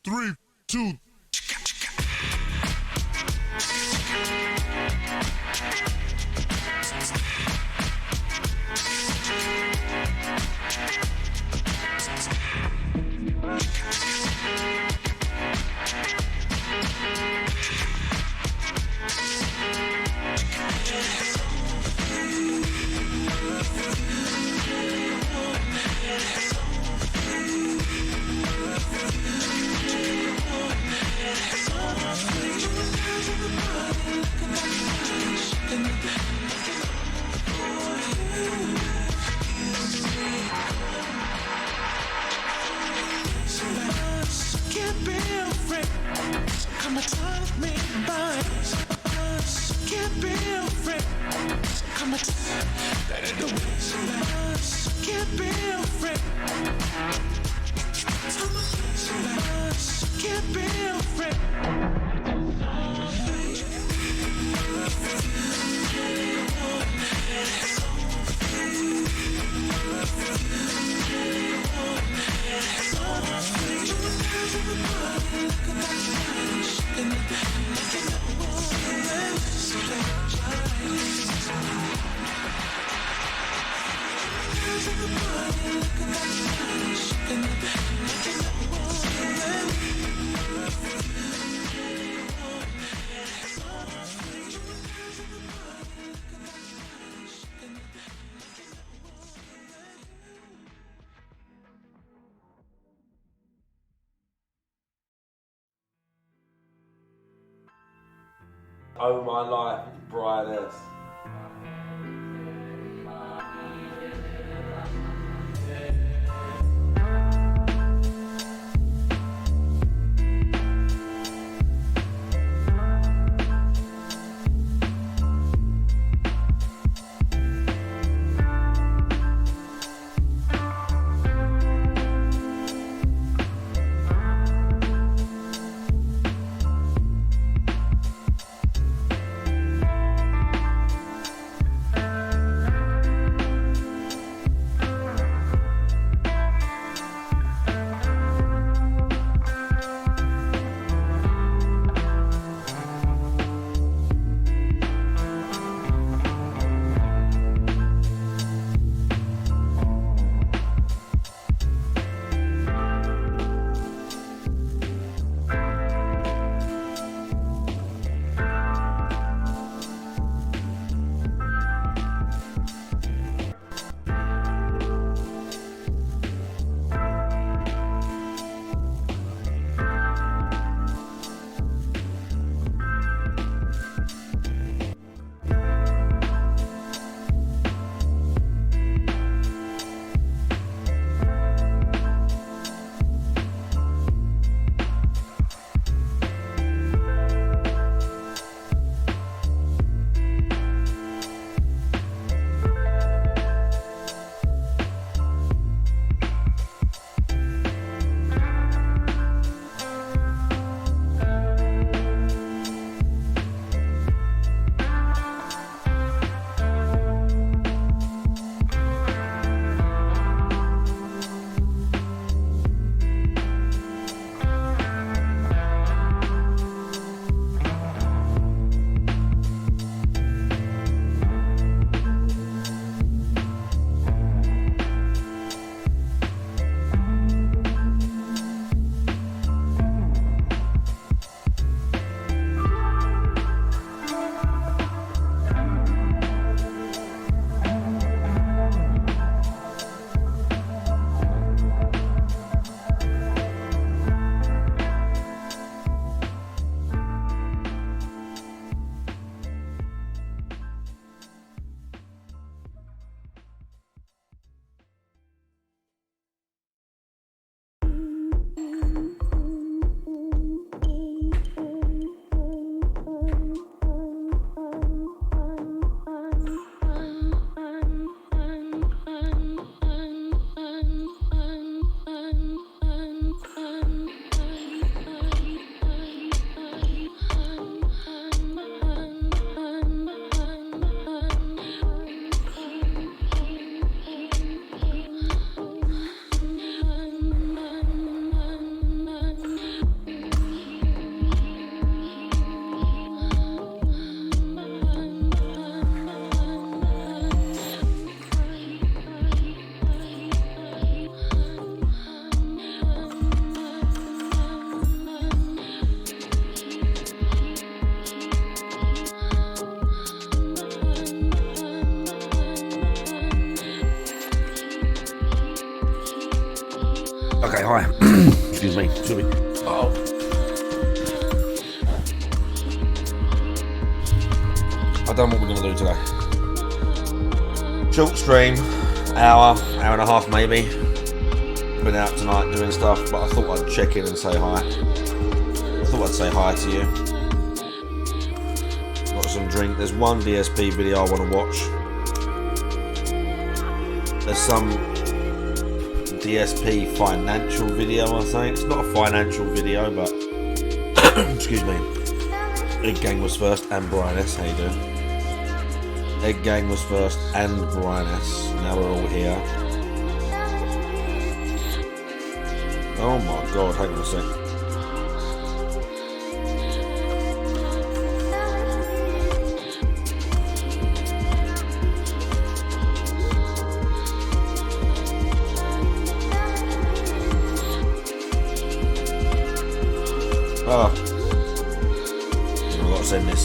3, 2. Can't be afraid. Come and touch me, boy. Can't be afraid. Come and that ain't the way. Can't be afraid. Can't be afraid. Oh My Life, Brian S. Okay, hi. Excuse me. Oh. I don't know what we're going to do today. Short stream, hour and a half maybe. Been out tonight doing stuff, but I thought I'd check in and say hi. I thought I'd say hi to you. Got some drink. There's one DSP video I want to watch. There's some DSP financial video, I think. It's not a financial video, but excuse me. Egg Gang was first and Brian S. How you doing? Egg Gang was first and Brian S. Now we're all here. Oh my god, hang on a sec. Oh. I've got to send this.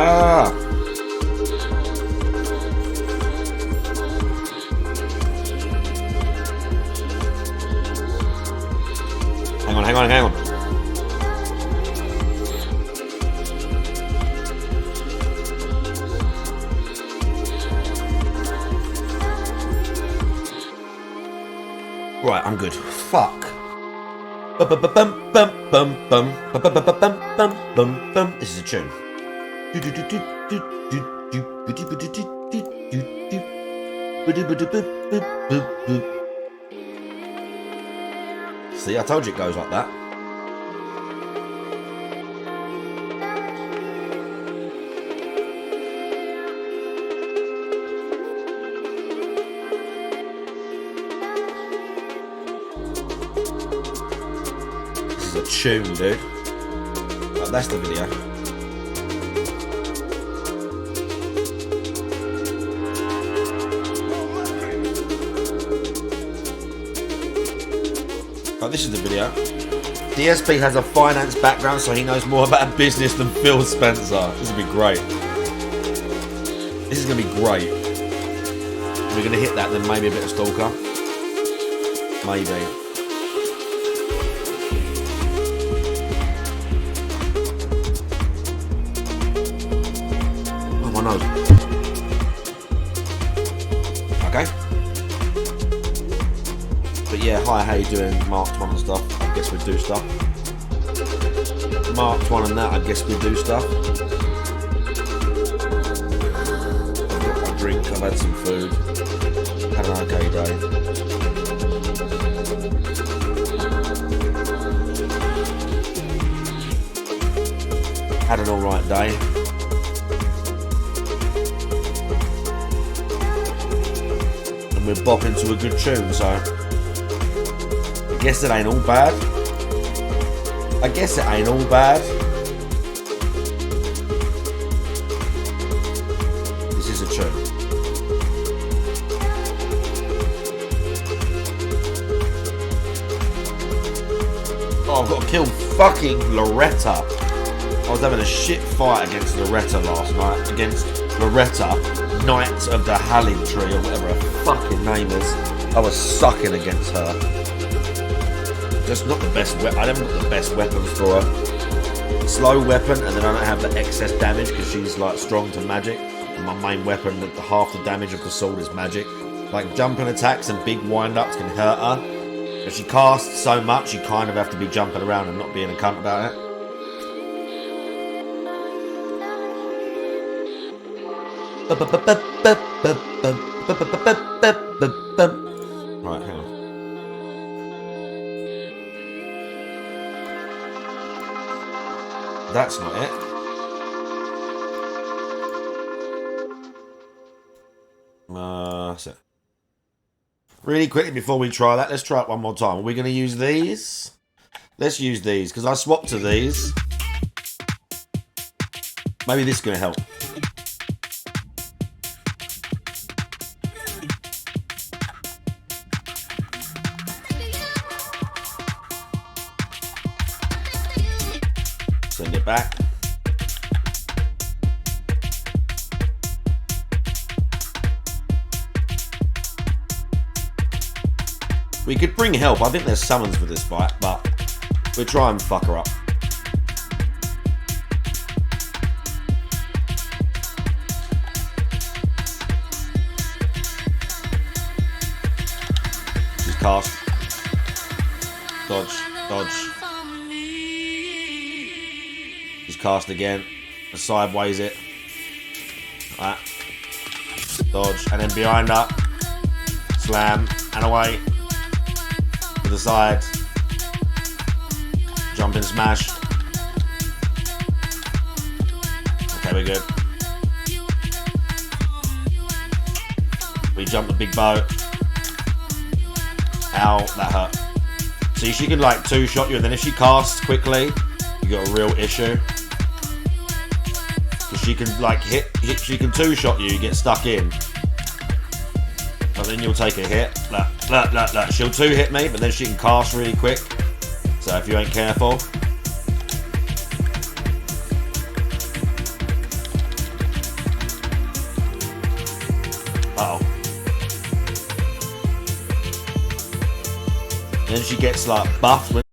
Ah. Hang on. Right, I'm good. Fuck. This is a tune. See, I told you it goes like that. This is a tune, dude. Like, that's the video. Like, this is the video. DSP has a finance background, so he knows more about business than Phil Spencer. This will be great. This is going to be great. We're going to hit that, then maybe a bit of Stalker. Maybe. Oh, my nose. Okay. But yeah, hi, how you doing? Marked one and stuff. I guess we do stuff. Marked one and that, I guess we do stuff. I've got my drink, I've had some food. Had an okay day. Had an alright day. And we're bopping to a good tune, so I guess it ain't all bad. This is a tune. Oh, I've got to kill fucking Loretta. I was having a shit fight against Loretta last night. Against Loretta, Knight of the Hallin Tree, or whatever her fucking name is. I was sucking against her. Just not the best weapon. I haven't got the best weapons for her. Slow weapon, and then I don't have the excess damage because she's like strong to magic. And my main weapon, the half the damage of the sword is magic. Like jumping attacks and big wind-ups can hurt her. If she casts so much, you kind of have to be jumping around and not being a cunt about it. Right, hang on. That's not it. That's it. Really quickly before we try that, let's try it one more time. Are we going to use these? Let's use these, because I swapped to these. Maybe this is going to help. it back. We could bring help. I think there's summons for this fight, but we'll try and fuck her up. She's cast. Dodge, dodge. She's cast again. Sideways it. Like that. Dodge, and then behind her. Slam, and away. To the side. Jump and smash. Okay, we're good. We jump the big bow. Ow, that hurt. See, she can like two-shot you, and then if she casts quickly, you got a real issue. Because she can like hit, she can two-shot you, you get stuck in. But then you'll take a hit. Look. She'll two-hit me, but then she can cast really quick. So if you ain't careful. Uh-oh. Then she gets like buffed when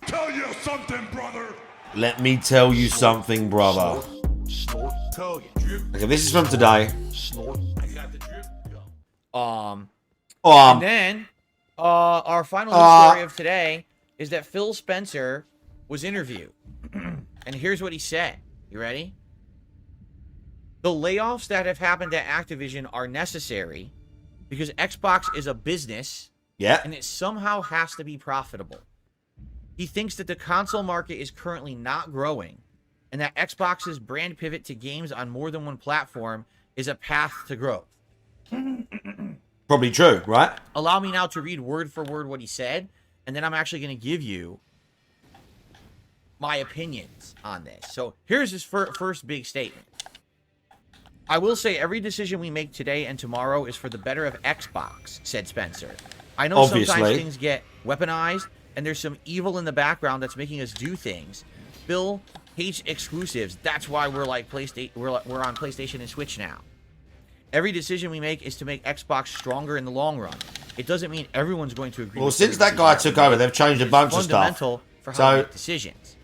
Tell you something, brother. let me tell you something, brother. Snort, tell you. Drip, Okay, this is from today. snort. I got the drip. And then, our final news story of today is that Phil Spencer was interviewed. And here's what he said. You ready? The layoffs that have happened at Activision are necessary because Xbox is a business Yeah. and it somehow has to be profitable. He thinks that the console market is currently not growing and that Xbox's brand pivot to games on more than one platform is a path to growth. Probably true, right? Allow me now to read word for word what he said, and then I'm actually going to give you my opinions on this. So here's his first big statement. I will say every decision we make today and tomorrow is for the better of Xbox, said Spencer. I know Obviously. sometimes things get weaponized, and there's some evil in the background that's making us do things. Bill hates exclusives. That's why we're like we're on PlayStation and Switch now. Every decision we make is to make Xbox stronger in the long run. It doesn't mean everyone's going to agree. Well, with since every that guy decision took over, they've changed a bunch of stuff. Fundamental for how to make decisions.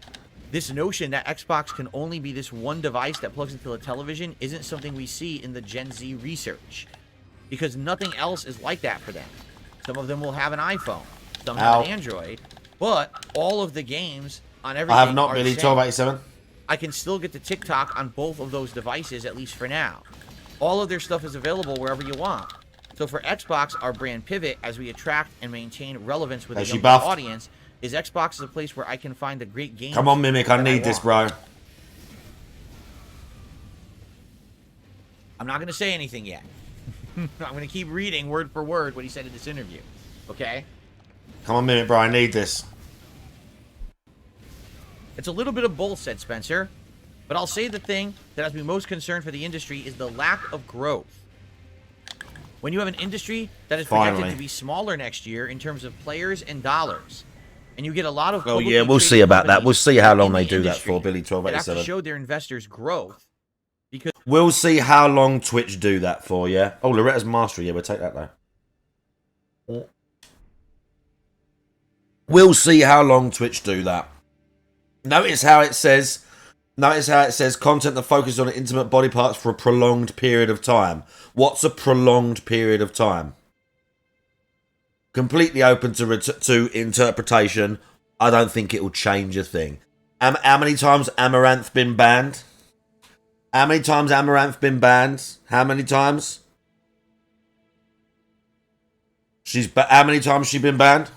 This notion that Xbox can only be this one device that plugs into a television isn't something we see in the Gen Z research, because nothing else is like that for them. Some of them will have an iPhone, some have an Android, but all of the games on everything I have not are really the same. 1287. I can still get the TikTok on both of those devices, at least for now. All of their stuff is available wherever you want. So for Xbox, our brand pivot as we attract and maintain relevance with a younger audience is Xbox is a place where I can find the great games. Come on, Mimic, I need this, bro. I'm not going to say anything yet. I'm going to keep reading word for word what he said in this interview. Okay? Come on, Mimic, bro, I need this. It's a little bit of both, said Spencer. But I'll say the thing that has me most concerned for the industry is the lack of growth. When you have an industry that is projected to be smaller next year in terms of players and dollars, and you get a lot of we'll see about that. We'll see how long they do that for, Billy 1287. They have to show their investors growth. Because we'll see how long Twitch do that for, yeah? Oh, Loretta's Mastery, yeah, we'll take that, though. We'll see how long Twitch do that. Notice how it says content that focuses on intimate body parts for a prolonged period of time. What's a prolonged period of time? Completely open to interpretation. I don't think it will change a thing. How many times Amaranth been banned? How many times Amaranth been banned? How many times? How many times she been banned?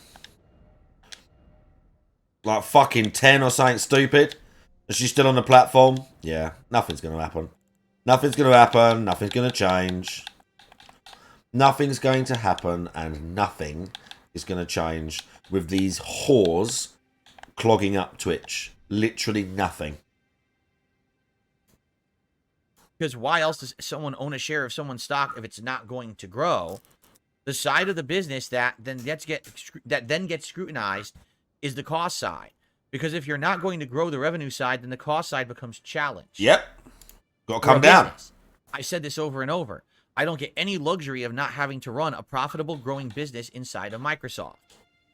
Like fucking 10 or something stupid. Is she still on the platform? Yeah, nothing's going to happen. Nothing's going to happen. Nothing's going to change. Nothing's going to happen, and nothing is going to change with these whores clogging up Twitch. Literally nothing. Because why else does someone own a share of someone's stock if it's not going to grow? The side of the business that then gets scrutinized is the cost side. Because if you're not going to grow the revenue side, then the cost side becomes challenged. Yep. Got to come down. I said this over and over. I don't get any luxury of not having to run a profitable, growing business inside of Microsoft.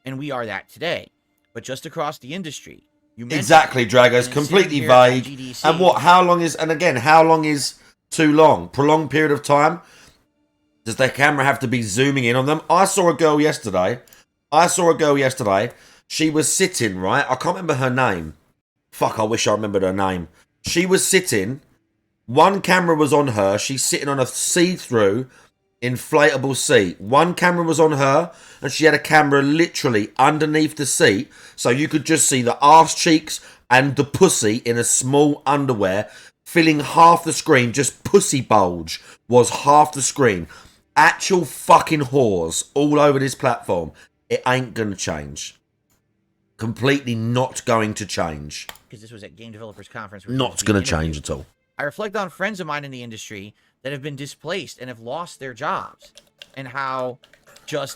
And we are that today. But just across the industry. Exactly, Dragos. Completely vague. And what? How long is... And again, how long is too long? Prolonged period of time? Does the camera have to be zooming in on them? I saw a girl yesterday. She was sitting, right? I can't remember her name. Fuck, I wish I remembered her name. She was sitting. One camera was on her. She's sitting on a see-through inflatable seat. One camera was on her, and she had a camera literally underneath the seat, so you could just see the arse cheeks and the pussy in a small underwear, filling half the screen. Just pussy bulge was half the screen. Actual fucking whores all over this platform. It ain't gonna change. Completely not going to change. Because this was at Game Developers Conference. Not going to change at all. I reflect on friends of mine in the industry that have been displaced and have lost their jobs. And how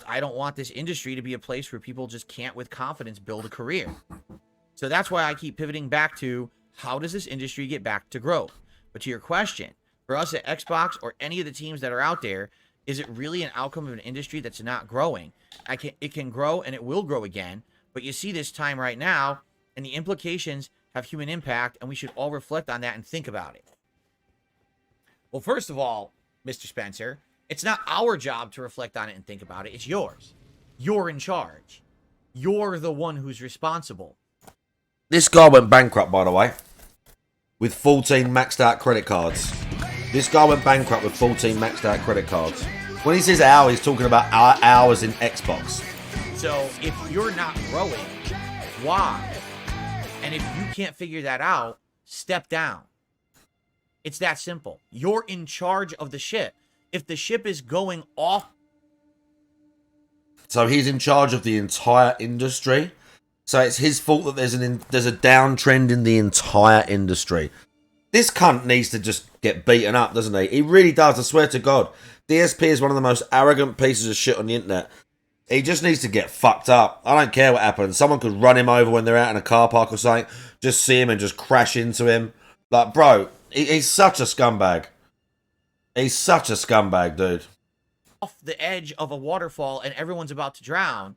I don't want this industry to be a place where people just can't with confidence build a career. So that's why I keep pivoting back to how does this industry get back to growth? But to your question, for us at Xbox or any of the teams that are out there, is it really an outcome of an industry that's not growing? It can grow and it will grow again. But you see this time right now, and the implications have human impact, and we should all reflect on that and think about it. Well, first of all, Mr. Spencer, it's not our job to reflect on it and think about it. It's yours. You're in charge. You're the one who's responsible. This guy went bankrupt, by the way, with 14 maxed out credit cards. This guy went bankrupt with 14 maxed out credit cards. When he says hour, he's talking about hours in Xbox. So if you're not growing, Why? And if you can't figure that out, step down. It's that simple. You're in charge of the ship. If the ship is going off... So he's in charge of the entire industry. So it's his fault that there's a downtrend in the entire industry. This cunt needs to just get beaten up, doesn't he? He really does, I swear to God. DSP is one of the most arrogant pieces of shit on the internet. He just needs to get fucked up. I don't care what happens. Someone could run him over when they're out in a car park or something. Just see him and just crash into him. Like, bro, he's such a scumbag. He's such a scumbag, dude. Off the edge of a waterfall and everyone's about to drown,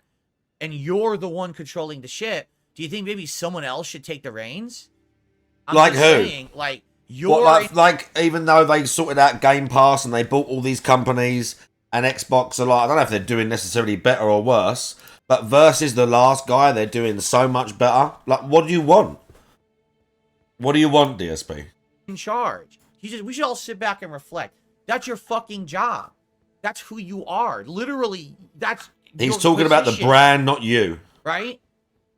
and you're the one controlling the ship, do you think maybe someone else should take the reins? I'm Like just who? saying, like, you're... What, like, even though they sorted out Game Pass and they bought all these companies... And Xbox are like, I don't know if they're doing necessarily better or worse, but versus the last guy, they're doing so much better. Like, what do you want? What do you want, DSP? in charge. We should all sit back and reflect. That's your fucking job. That's who you are. Literally, that's He's your talking about the position, brand, not you. right?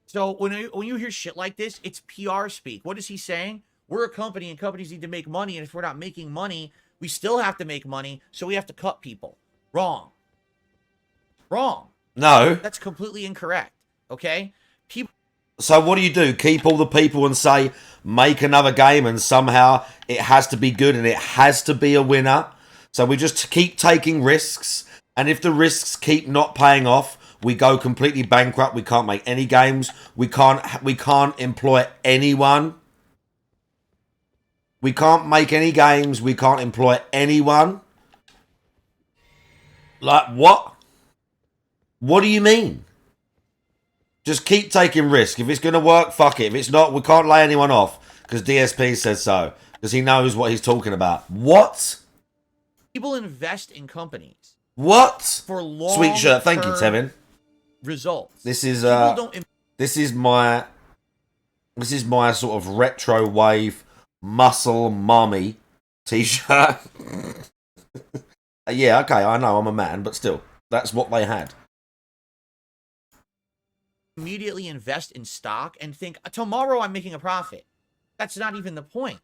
So when you hear shit like this, it's PR speak. What is he saying? We're a company and companies need to make money, and if we're not making money, we still have to make money, so we have to cut people. Wrong. Wrong. No. That's completely incorrect. Okay? People So what do? Keep all the people and say, make another game and somehow it has to be good and it has to be a winner. So we just keep taking risks. And if the risks keep not paying off, we go completely bankrupt. We can't make any games. We can't employ anyone. We can't make any games. We can't employ anyone. Like, what? What do you mean? Just keep taking risk. If it's going to work, fuck it. If it's not, we can't lay anyone off because DSP says so. Because he knows what he's talking about. What? invest in companies What? for long Sweet shirt. Thank you, Tevin. results. This is People don't this is my sort of retro wave muscle mommy t-shirt. Yeah, okay, I know I'm a man, but still, that's what they had. immediately invest in stock and think tomorrow I'm making a profit. That's not even the point.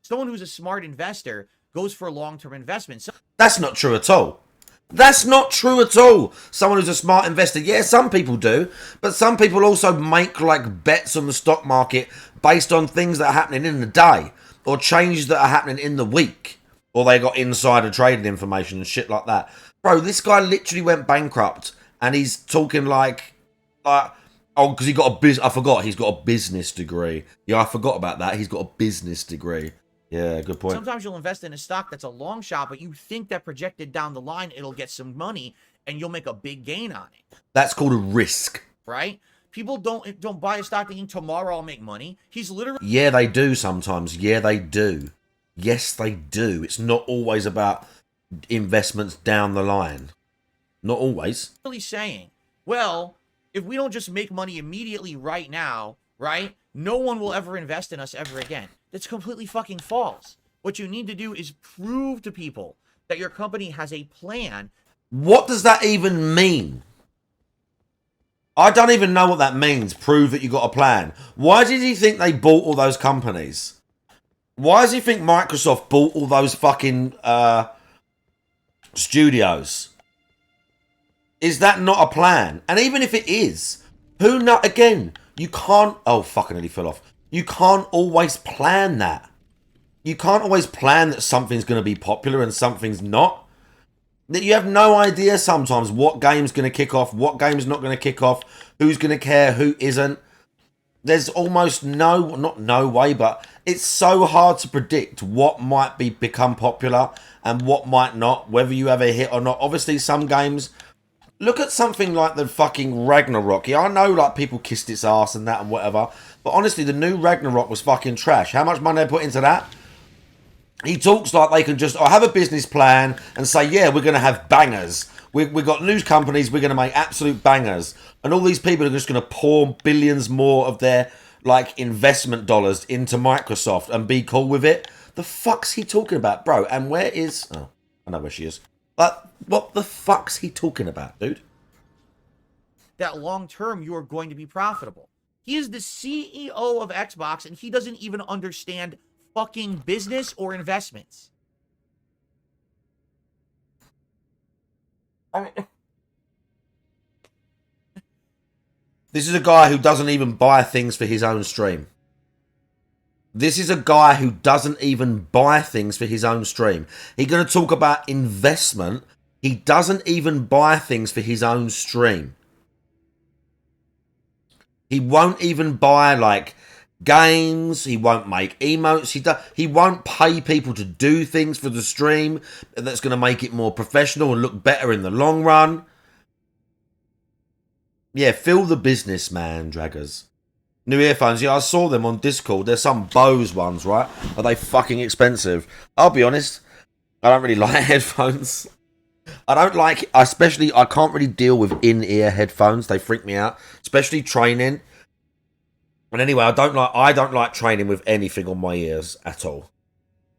Someone who's a smart investor goes for long-term investment. So That's not true at all. That's not true at all. Someone who's a smart investor, yeah, some people do, but some people also make like bets on the stock market based on things that are happening in the day or changes that are happening in the week, or they got insider trading information and shit like that. Bro, this guy literally went bankrupt, and he's talking like oh, because he got a business. I forgot he's got a business degree. Yeah, I forgot about that. He's got a business degree. Yeah, good point. sometimes you'll invest in a stock that's a long shot, but you think that projected down the line it'll get some money and you'll make a big gain on it, That's called a risk. right? People don't buy a stock thinking tomorrow I'll make money. He's literally Yeah, they do sometimes. Yeah, they do. Yes, they do. It's not always about investments down the line. Not always. saying, well, if we don't just make money immediately right now, right, no one will ever invest in us ever again. That's completely fucking false. What you need to do is prove to people that your company has a plan. What does that even mean? I don't even know what that means. Prove that you got a plan. Why did he think they bought all those companies? Why does he think Microsoft bought all those fucking studios? Is that not a plan? And even if it is, who know? Again, you can't. Oh, fucking nearly fell off. You can't always plan that. You can't always plan that something's going to be popular and something's not. That you have no idea sometimes what game's going to kick off, what game's not going to kick off, who's going to care, who isn't. There's almost not no way, but it's so hard to predict what might become popular and what might not, whether you have a hit or not. Obviously, some games. Look at something like the fucking Ragnarok. Yeah, I know like people kissed its ass and that and whatever, but honestly, the new Ragnarok was fucking trash. How much money they put into that? He talks like they can just have a business plan and say, yeah, we're going to have bangers. We've got news companies, we're going to make absolute bangers. And all these people are just going to pour billions more of their like investment dollars into Microsoft and be cool with it. The fuck's he talking about, bro? And where is... Oh, I know where she is. But what the fuck's he talking about, dude? That long term you are going to be profitable. He is the CEO of Xbox, and he doesn't even understand fucking business or investments. I mean, this is a guy who doesn't even buy things for his own stream. This is a guy who doesn't even buy things for his own stream. He's going to talk about investment. He doesn't even buy things for his own stream. He won't even buy, like, games. He won't make emotes. He won't pay people to do things for the stream that's going to make it more professional and look better in the long run. Yeah, Phil the businessman, Draggers. New earphones. Yeah, I saw them on Discord. There's some Bose ones, right? Are they fucking expensive? I'll be honest. I don't really like headphones. I don't like, especially, I can't really deal with in-ear headphones. They freak me out, especially training. And anyway, I don't like training with anything on my ears at all.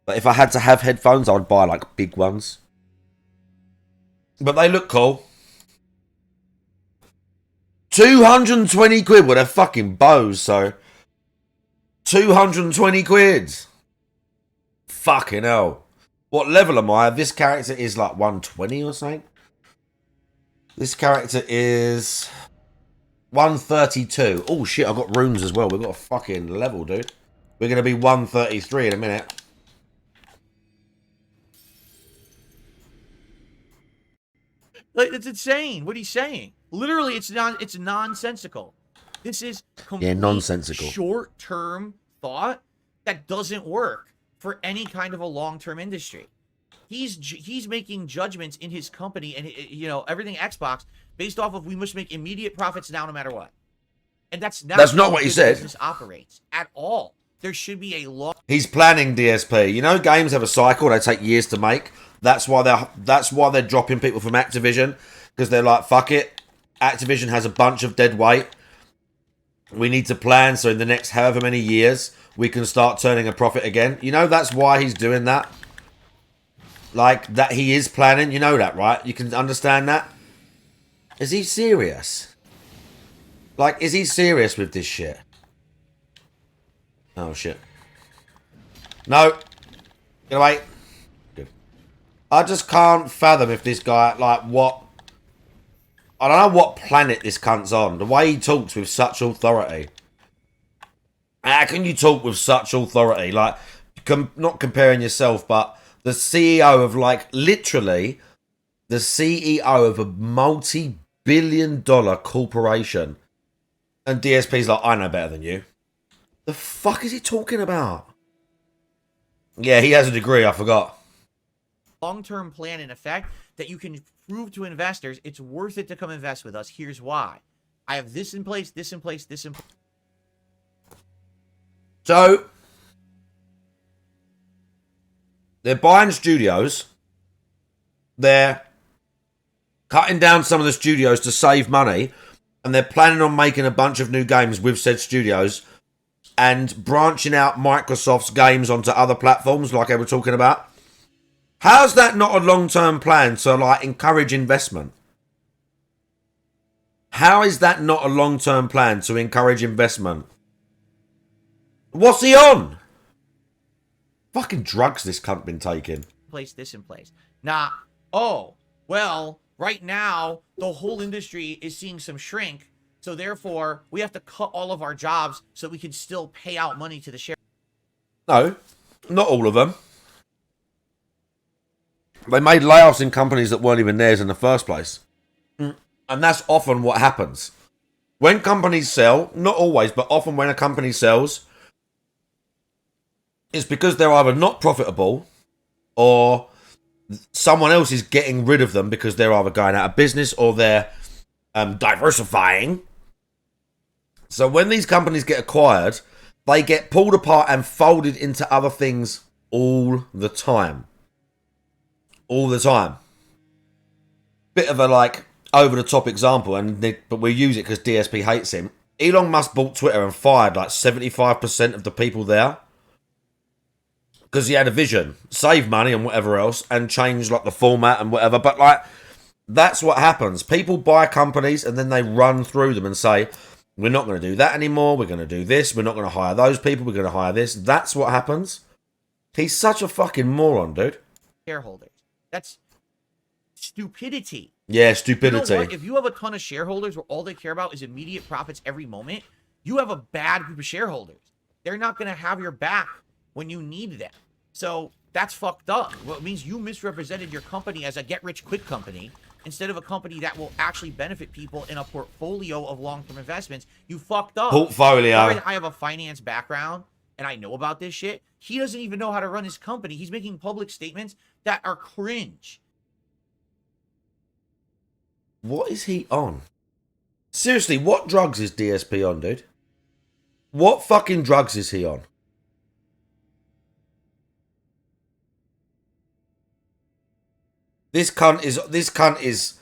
But if I had to have headphones, I would buy like big ones. But they look cool. 220 quid. Well, they're fucking Bose, so 220 quid. Fucking hell. What level am I? This character is like 120 or something. This character is 132. Oh shit, I've got runes as well. We've got a fucking level, dude. We're going to be 133 in a minute. Like, it's insane what he's saying. Literally, it's nonsensical. This is complete nonsensical. Short-term thought that doesn't work for any kind of a long-term industry. He's making judgments in his company and, you know, everything Xbox based off of we must make immediate profits now no matter what. And that's not what he the said. Business operates at all. There should be a long. He's planning DSP. You know, games have a cycle. They take years to make. That's why they're dropping people from Activision, because they're like, fuck it. Activision has a bunch of dead weight. We need to plan so in the next however many years we can start turning a profit again. You know, that's why he's doing that. Like, that he is planning. You know that, right? You can understand that. Is he serious? Like, is he serious with this shit? Oh, shit. No. Get away. Good. I just can't fathom if this guy, like, what... I don't know what planet this cunt's on. The way he talks with such authority. How can you talk with such authority? Like, not comparing yourself, but the CEO of, like, literally, the CEO of a multi-billion-dollar corporation. And DSP's like, I know better than you. The fuck is he talking about? Yeah, he has a degree, I forgot. Long-term plan in effect that you can prove to investors it's worth it to come invest with us. Here's why. I have this in place, this in place, this in place. So, they're buying studios. They're cutting down some of the studios to save money. And they're planning on making a bunch of new games with said studios. And branching out Microsoft's games onto other platforms like they were talking about. How's that not a long-term plan to, like, encourage investment? How is that not a long-term plan to encourage investment? What's he on? Fucking drugs this cunt been taking. Place this in place. Now, oh, well, right now, the whole industry is seeing some shrink. So therefore, we have to cut all of our jobs so we can still pay out money to the share. No, not all of them. They made layoffs in companies that weren't even theirs in the first place. And that's often what happens. When companies sell, not always, but often when a company sells, it's because they're either not profitable or someone else is getting rid of them because they're either going out of business or they're diversifying. So when these companies get acquired, they get pulled apart and folded into other things all the time. All the time. Bit of a, like, over-the-top example, but we use it because DSP hates him. Elon Musk bought Twitter and fired like 75% of the people there. Because he had a vision. Save money and whatever else, and change, like, the format and whatever. But, like, that's what happens. People buy companies and then they run through them and say, We're not going to do that anymore. We're going to do this. We're not going to hire those people. We're going to hire this. That's what happens. He's such a fucking moron, dude. Shareholders. That's stupidity. Yeah, stupidity. You know what? If you have a ton of shareholders where all they care about is immediate profits every moment, you have a bad group of shareholders. They're not going to have your back when you need them. So that's fucked up. Well, it means you misrepresented your company as a get-rich-quick company instead of a company that will actually benefit people in a portfolio of long-term investments. You fucked up. Portfolio. I have a finance background, and I know about this shit. He doesn't even know how to run his company. He's making public statements that are cringe. What is he on? Seriously, what drugs is DSP on, dude? What fucking drugs is he on? This cunt is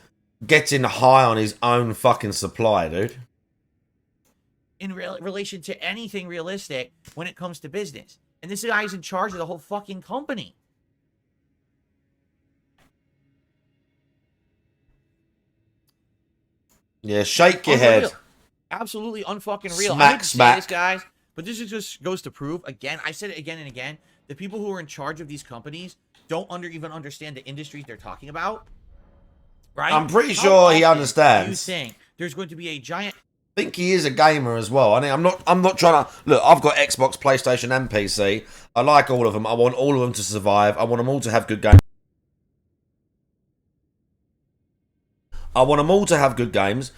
getting high on his own fucking supply, dude. In relation to anything realistic when it comes to business. And this guy's in charge of the whole fucking company. Yeah, shake your head. Unreal. Absolutely unfucking real. Smack, I hate to smack. say this, guys, but this is just goes to prove, again, I said it again and again, the people who are in charge of these companies don't even understand the industries they're talking about. Right? I'm pretty How sure he often understands. do you think there's going to be a giant... I think he is a gamer as well. I mean, I'm not trying to look. I've got Xbox, PlayStation, and PC. I like all of them. I want all of them to survive. I want them all to have good games. I want them all to have good games.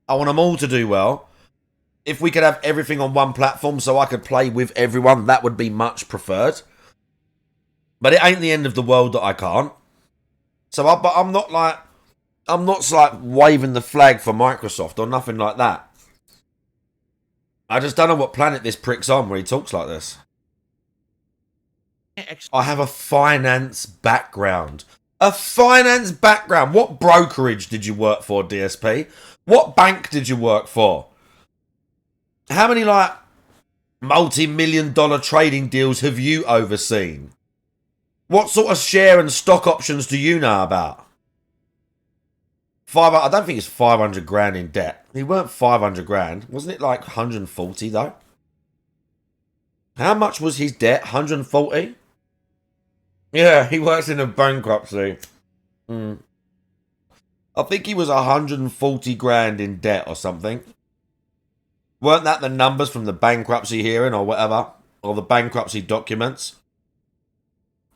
I want them all to do well. If we could have everything on one platform so I could play with everyone, that would be much preferred. But it ain't the end of the world that I can't. But I'm not like waving the flag for Microsoft or nothing like that. I just don't know what planet this prick's on where he talks like this. I have a finance background. A finance background. What brokerage did you work for, DSP? What bank did you work for? How many, multi-million-dollar trading deals have you overseen? What sort of share and stock options do you know about? I don't think it's 500 grand in debt. He weren't 500 grand. Wasn't it like 140 though? How much was his debt? 140? Yeah, he works in a bankruptcy. I think he was 140 grand in debt or something. Weren't that the numbers from the bankruptcy hearing or whatever? Or the bankruptcy documents?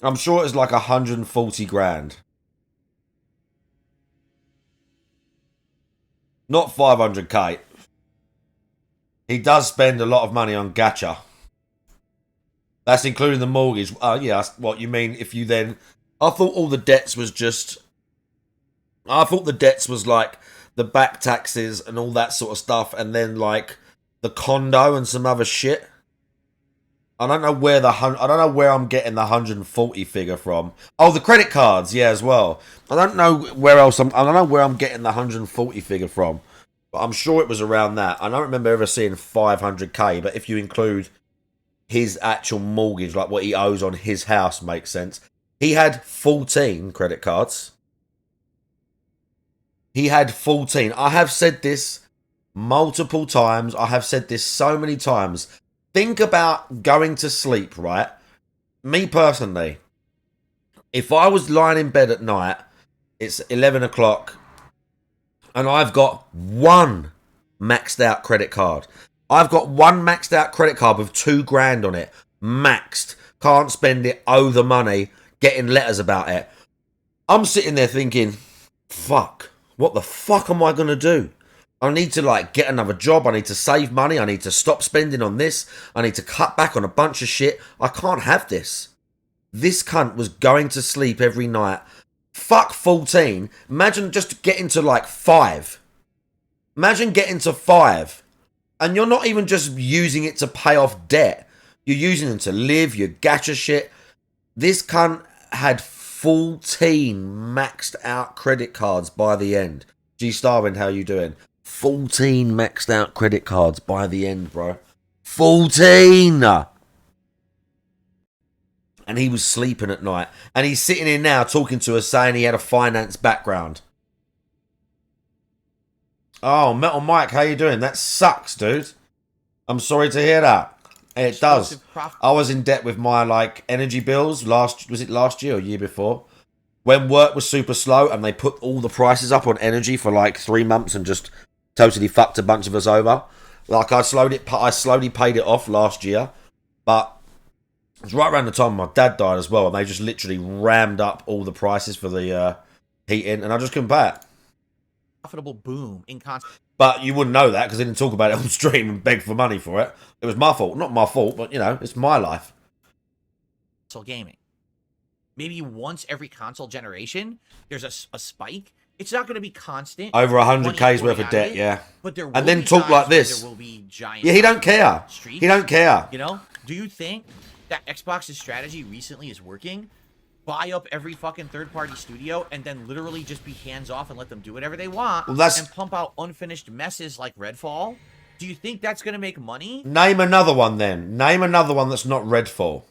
I'm sure it was like 140 grand. Not 500k. He does spend a lot of money on gacha. That's including the mortgage. Yeah, what you mean if you then... I thought all the debts was just... I thought the debts was like the back taxes and all that sort of stuff and then like the condo and some other shit. I don't know where I'm getting the 140 figure from. Oh, the credit cards, yeah, as well. I don't know where I'm getting the 140 figure from, but I'm sure it was around that. I don't remember ever seeing 500k, but if you include his actual mortgage, like what he owes on his house, makes sense. He had 14 credit cards. He had 14. I have said this multiple times. I have said this so many times. Think about going to sleep, right? Me personally, if I was lying in bed at night, it's 11 o'clock, and I've got one maxed out credit card. I've got one maxed out credit card with 2 grand on it. Maxed. Can't spend it, owe the money, getting letters about it. I'm sitting there thinking, fuck, what the fuck am I going to do? I need to get another job. I need to save money. I need to stop spending on this. I need to cut back on a bunch of shit. I can't have this. This cunt was going to sleep every night. Fuck 14. Imagine just getting to 5. Imagine getting to 5. And you're not even just using it to pay off debt. You're using it to live, your gacha shit. This cunt had 14 maxed out credit cards by the end. G Starwind, how you doing? 14 maxed out credit cards by the end, bro. 14! And he was sleeping at night. And he's sitting here now talking to us saying he had a finance background. Oh, Metal Mike, how you doing? That sucks, dude. I'm sorry to hear that. It does. Explosive profit. I was in debt with my like energy bills was it last year or year before? When work was super slow and they put all the prices up on energy for like 3 months and just totally fucked a bunch of us over. Like I slowly paid it off last year, but it was right around the time my dad died as well, and they just literally rammed up all the prices for the heating, and I just couldn't pay it. Profitable boom in console But you wouldn't know that because they didn't talk about it on stream and beg for money for it. It was my fault. Not my fault, but, you know, it's my life. gaming. Maybe once every console generation, there's a spike. It's not going to be constant. Over 100K's worth of debt, yeah. But there will And then be talk times like where this. There will be giant. Yeah, he don't care. streaks. He don't care. You know? Do you think that Xbox's strategy recently is working? Buy up every fucking third-party studio and then literally just be hands-off and let them do whatever they want and pump out unfinished messes like Redfall? Do you think that's going to make money? Name another one then. Name another one that's not Redfall.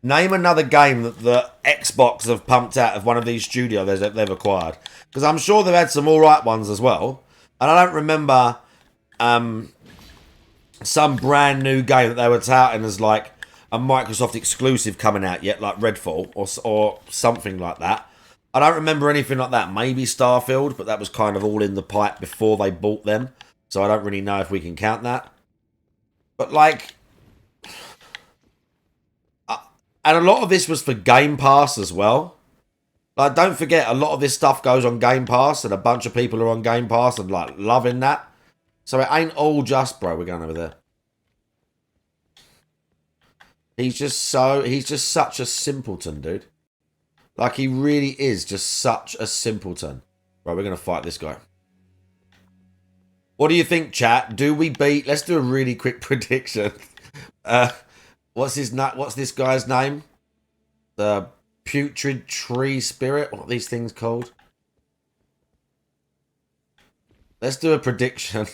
Name another game that the Xbox have pumped out of one of these studios that they've acquired. Because I'm sure they've had some alright ones as well. And I don't remember some brand new game that they were touting as like a Microsoft exclusive coming out yet, like Redfall or something like that. I don't remember anything like that. Maybe Starfield, but that was kind of all in the pipe before they bought them. So I don't really know if we can count that. But like... And a lot of this was for Game Pass as well. Like, don't forget, a lot of this stuff goes on Game Pass, and a bunch of people are on Game Pass and, like, loving that. So it ain't all just, bro, we're going over there. He's just such a simpleton, dude. Like, he really is just such a simpleton. Right, we're going to fight this guy. What do you think, chat? Do we beat... Let's do a really quick prediction. What's this guy's name? The Putrid Tree Spirit? What are these things called? Let's do a prediction.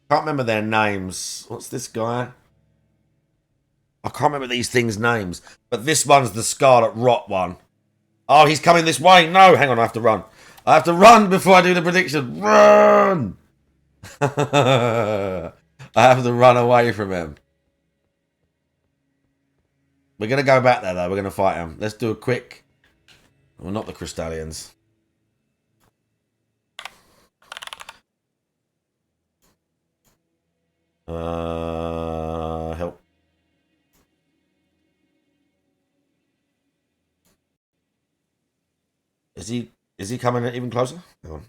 Can't remember their names. What's this guy? I can't remember these things' names. But this one's the Scarlet Rot one. Oh, he's coming this way. No, hang on, I have to run. I have to run before I do the prediction. Run! I have to run away from him. We're going to go back there, though. We're going to fight him. Let's do a quick... Well, not the Crystallians. Help. Is he coming even closer? Hang on.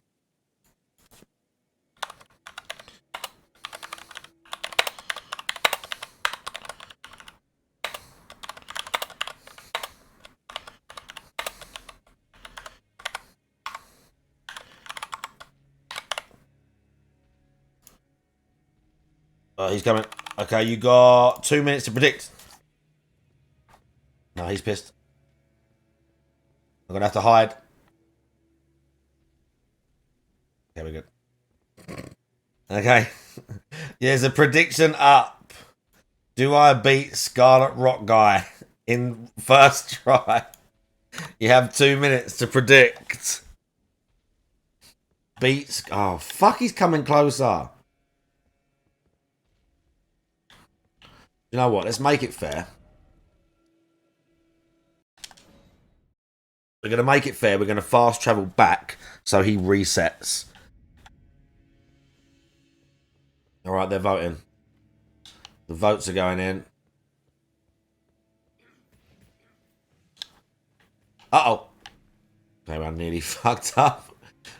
He's coming. Okay, you got 2 minutes to predict. No, he's pissed. I'm going to have to hide. Okay, we're good. Okay. There's a prediction up. Do I beat Scarlet Rock Guy in first try? You have 2 minutes to predict. Beats. Oh, fuck, he's coming closer. You know what? Let's make it fair. We're going to make it fair. We're going to fast travel back so he resets. All right, they're voting. The votes are going in. Uh-oh. Okay, I nearly fucked up.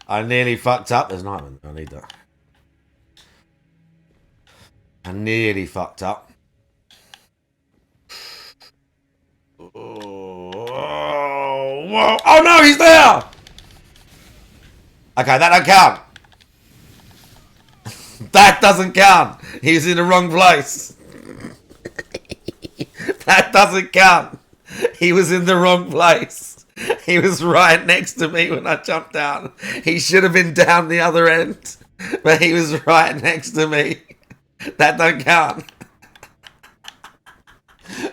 I nearly fucked up. There's not one. I need that. I nearly fucked up. Whoa. Oh no, he's there! Okay, that don't count. That doesn't count. He's in the wrong place. That doesn't count. He was in the wrong place. He was right next to me when I jumped down. He should have been down the other end, but he was right next to me. That don't count.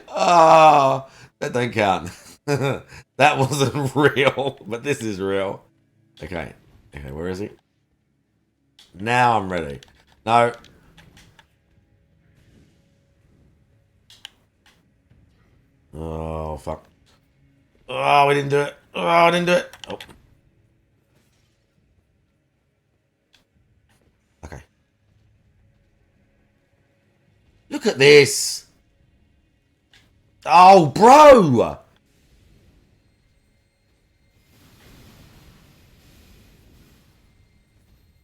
Oh, that don't count. That wasn't real, but this is real. Okay, Okay, where is he? Now I'm ready. No. Oh, fuck. Oh, we didn't do it. Oh, I didn't do it. Oh. Okay. Look at this. Oh, bro.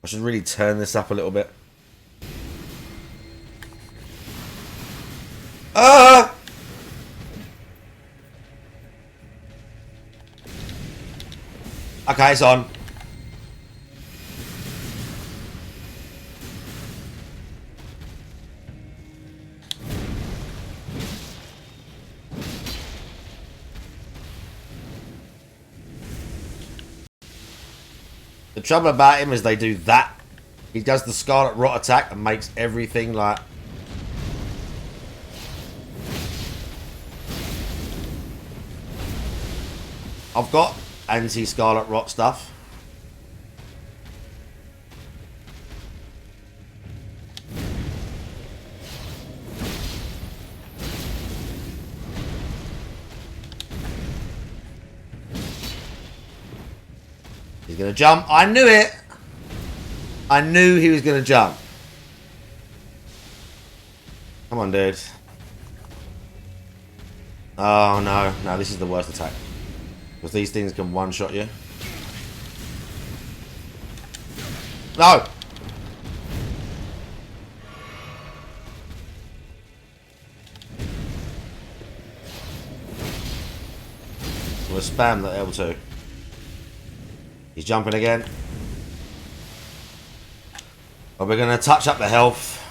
I should really turn this up a little bit. Ah! Okay, it's on. The trouble about him is they do that. He does the Scarlet Rot attack and makes everything like... I've got anti-Scarlet Rot stuff. He's going to jump. I knew it. I knew he was going to jump. Come on, dude. Oh, no. No, this is the worst attack. Because these things can one-shot you. No! We'll spam the L2. He's jumping again. But we're going to touch up the health.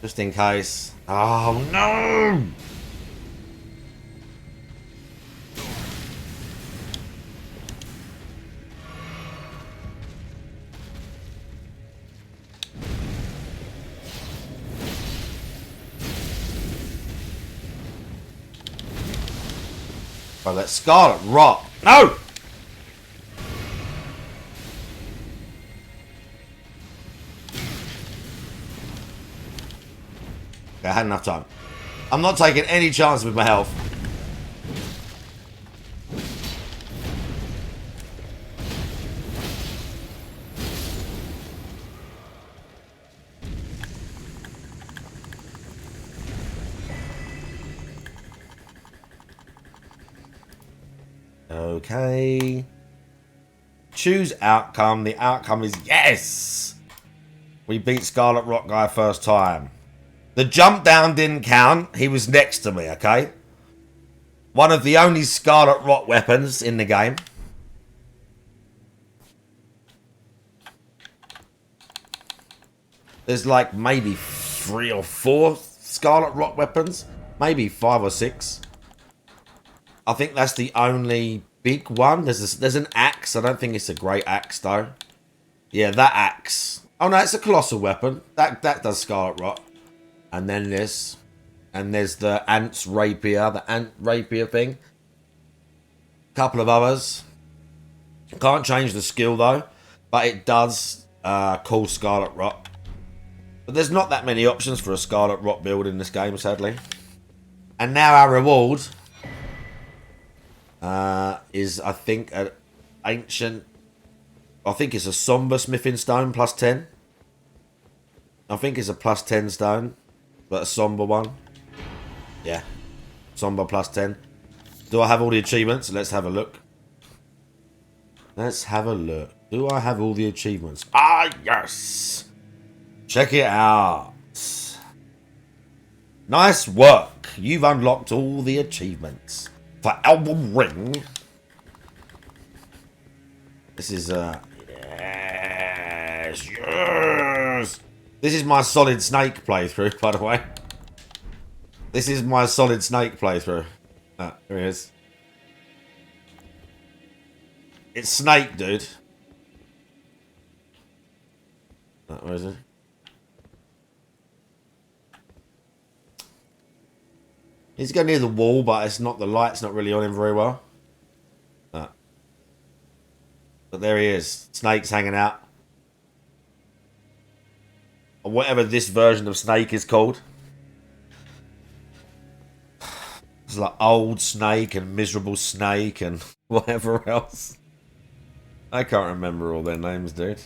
Just in case. Oh, no! Oh, that Scarlet Rot. No! Okay, I had enough time. I'm not taking any chances with my health. Okay. Choose outcome. The outcome is yes! We beat Scarlet Rot guy first time. The jump down didn't count. He was next to me, okay? One of the only Scarlet Rot weapons in the game. There's like maybe 3 or 4 Scarlet Rot weapons. Maybe 5 or 6. I think that's the only big one. There's an axe. I don't think it's a great axe though. Yeah, that axe. Oh no, it's a colossal weapon. That does Scarlet Rot. And then this. And there's the Ant's Rapier. The Ant Rapier thing. Couple of others. Can't change the skill though. But it does call Scarlet Rot. But there's not that many options for a Scarlet Rot build in this game, sadly. And now our reward is, I think, an ancient... I think it's a somber smithing stone plus 10. I think it's a plus 10 stone. But a somber one. Yeah. Somber plus 10. Do I have all the achievements? Let's have a look. Let's have a look. Do I have all the achievements? Ah, yes! Check it out. Nice work. You've unlocked all the achievements for Elden Ring. This is, yes, yes! This is my Solid Snake playthrough, by the way. This is my Solid Snake playthrough. Ah, here he is. It's Snake, dude. Oh, where is it? He's going near the wall, but it's not, the light's not really on him very well. Ah. But there he is. Snake's hanging out. Or whatever this version of Snake is called. It's like old Snake and miserable Snake and whatever else. I can't remember all their names, dude.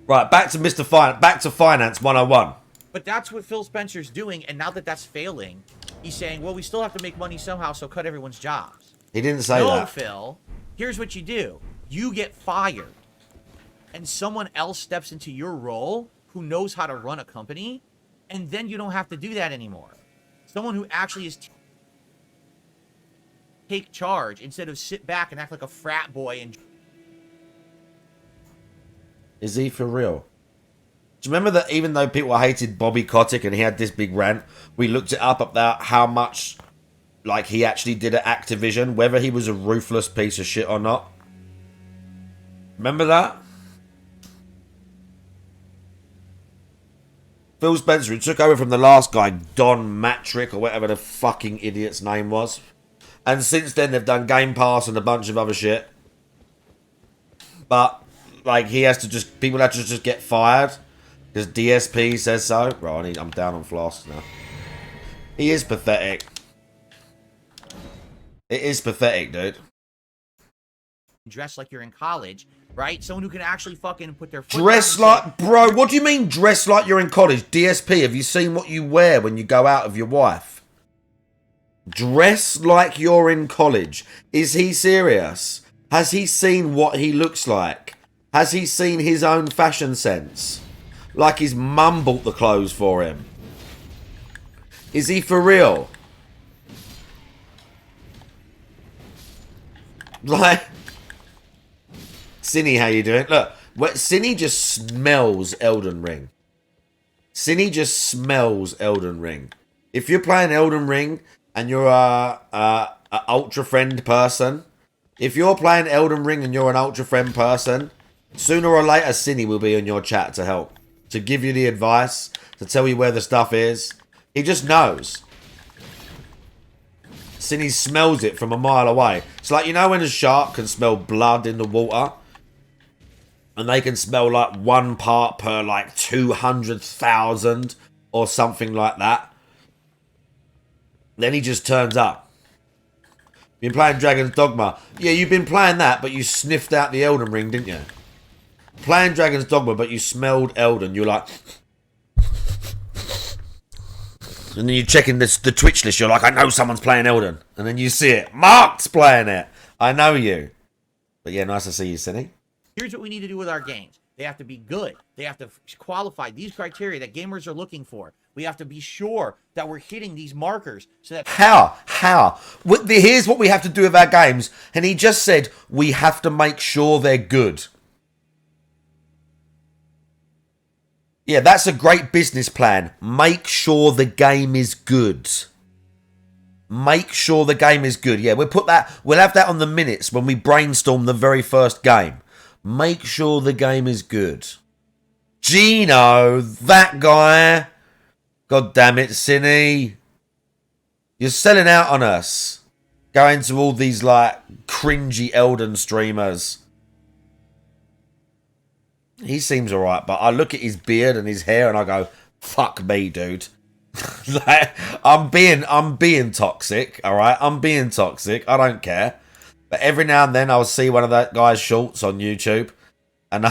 Right, back to Mr. Back to Finance 101. But that's what Phil Spencer's doing, and now that that's failing, he's saying, well, we still have to make money somehow, so cut everyone's jobs. He didn't say no, that. Phil, here's what you do. You get fired, and someone else steps into your role who knows how to run a company, and then you don't have to do that anymore. Someone who actually is take charge instead of sit back and act like a frat boy and... Is he for real? Do you remember that even though people hated Bobby Kotick and he had this big rant, we looked it up about how much like he actually did at Activision, whether he was a ruthless piece of shit or not? Remember that? Phil Spencer, who took over from the last guy, Don Matrick, or whatever the fucking idiot's name was. And since then, they've done Game Pass and a bunch of other shit. But, like, he has to just... People have to just get fired. Because DSP says so. Right, I'm down on flasks now. He is pathetic. It is pathetic, dude. dress like you're in college, right? Someone who can actually fucking put their foot Dress down and like... Bro, what do you mean dress like you're in college? DSP, have you seen what you wear when you go out with your wife? Dress like you're in college. Is he serious? Has he seen what he looks like? Has he seen his own fashion sense? Like his mum bought the clothes for him. Is he for real? Like... Cinny, how you doing? Look, Cinny just smells Elden Ring. Cinny just smells Elden Ring. If you're playing Elden Ring and you're a Ultra Friend person, if you're playing Elden Ring and you're an Ultra Friend person, sooner or later Cinny will be in your chat to help, to give you the advice, to tell you where the stuff is. He just knows. Cinny smells it from a mile away. It's like, you know when a shark can smell blood in the water? And they can smell like 1 part per like 200,000 or something like that. Then he just turns up. Been playing Dragon's Dogma. Yeah, you've been playing that, but you sniffed out the Elden Ring, didn't you? Playing Dragon's Dogma, but you smelled Elden. You're like... And then you're checking the Twitch list. You're like, I know someone's playing Elden. And then you see it. Mark's playing it. I know you. But yeah, nice to see you, Cinny. Here's what we need to do with our games. They have to be good. They have to qualify these criteria that gamers are looking for. We have to be sure that we're hitting these markers so that... How? Here's what we have to do with our games. And he just said, we have to make sure they're good. Yeah, that's a great business plan. Make sure the game is good. Make sure the game is good. Yeah, we'll have that on the minutes when we brainstorm the very first game. Make sure the game is good. Gino, that guy. God damn it, Cinny. You're selling out on us. Going to all these, like, cringy Elden streamers. He seems alright, but I look at his beard and his hair and I go, fuck me, dude. Like, I'm being toxic, alright? I'm being toxic. I don't care. But every now and then I'll see one of that guy's shorts on YouTube and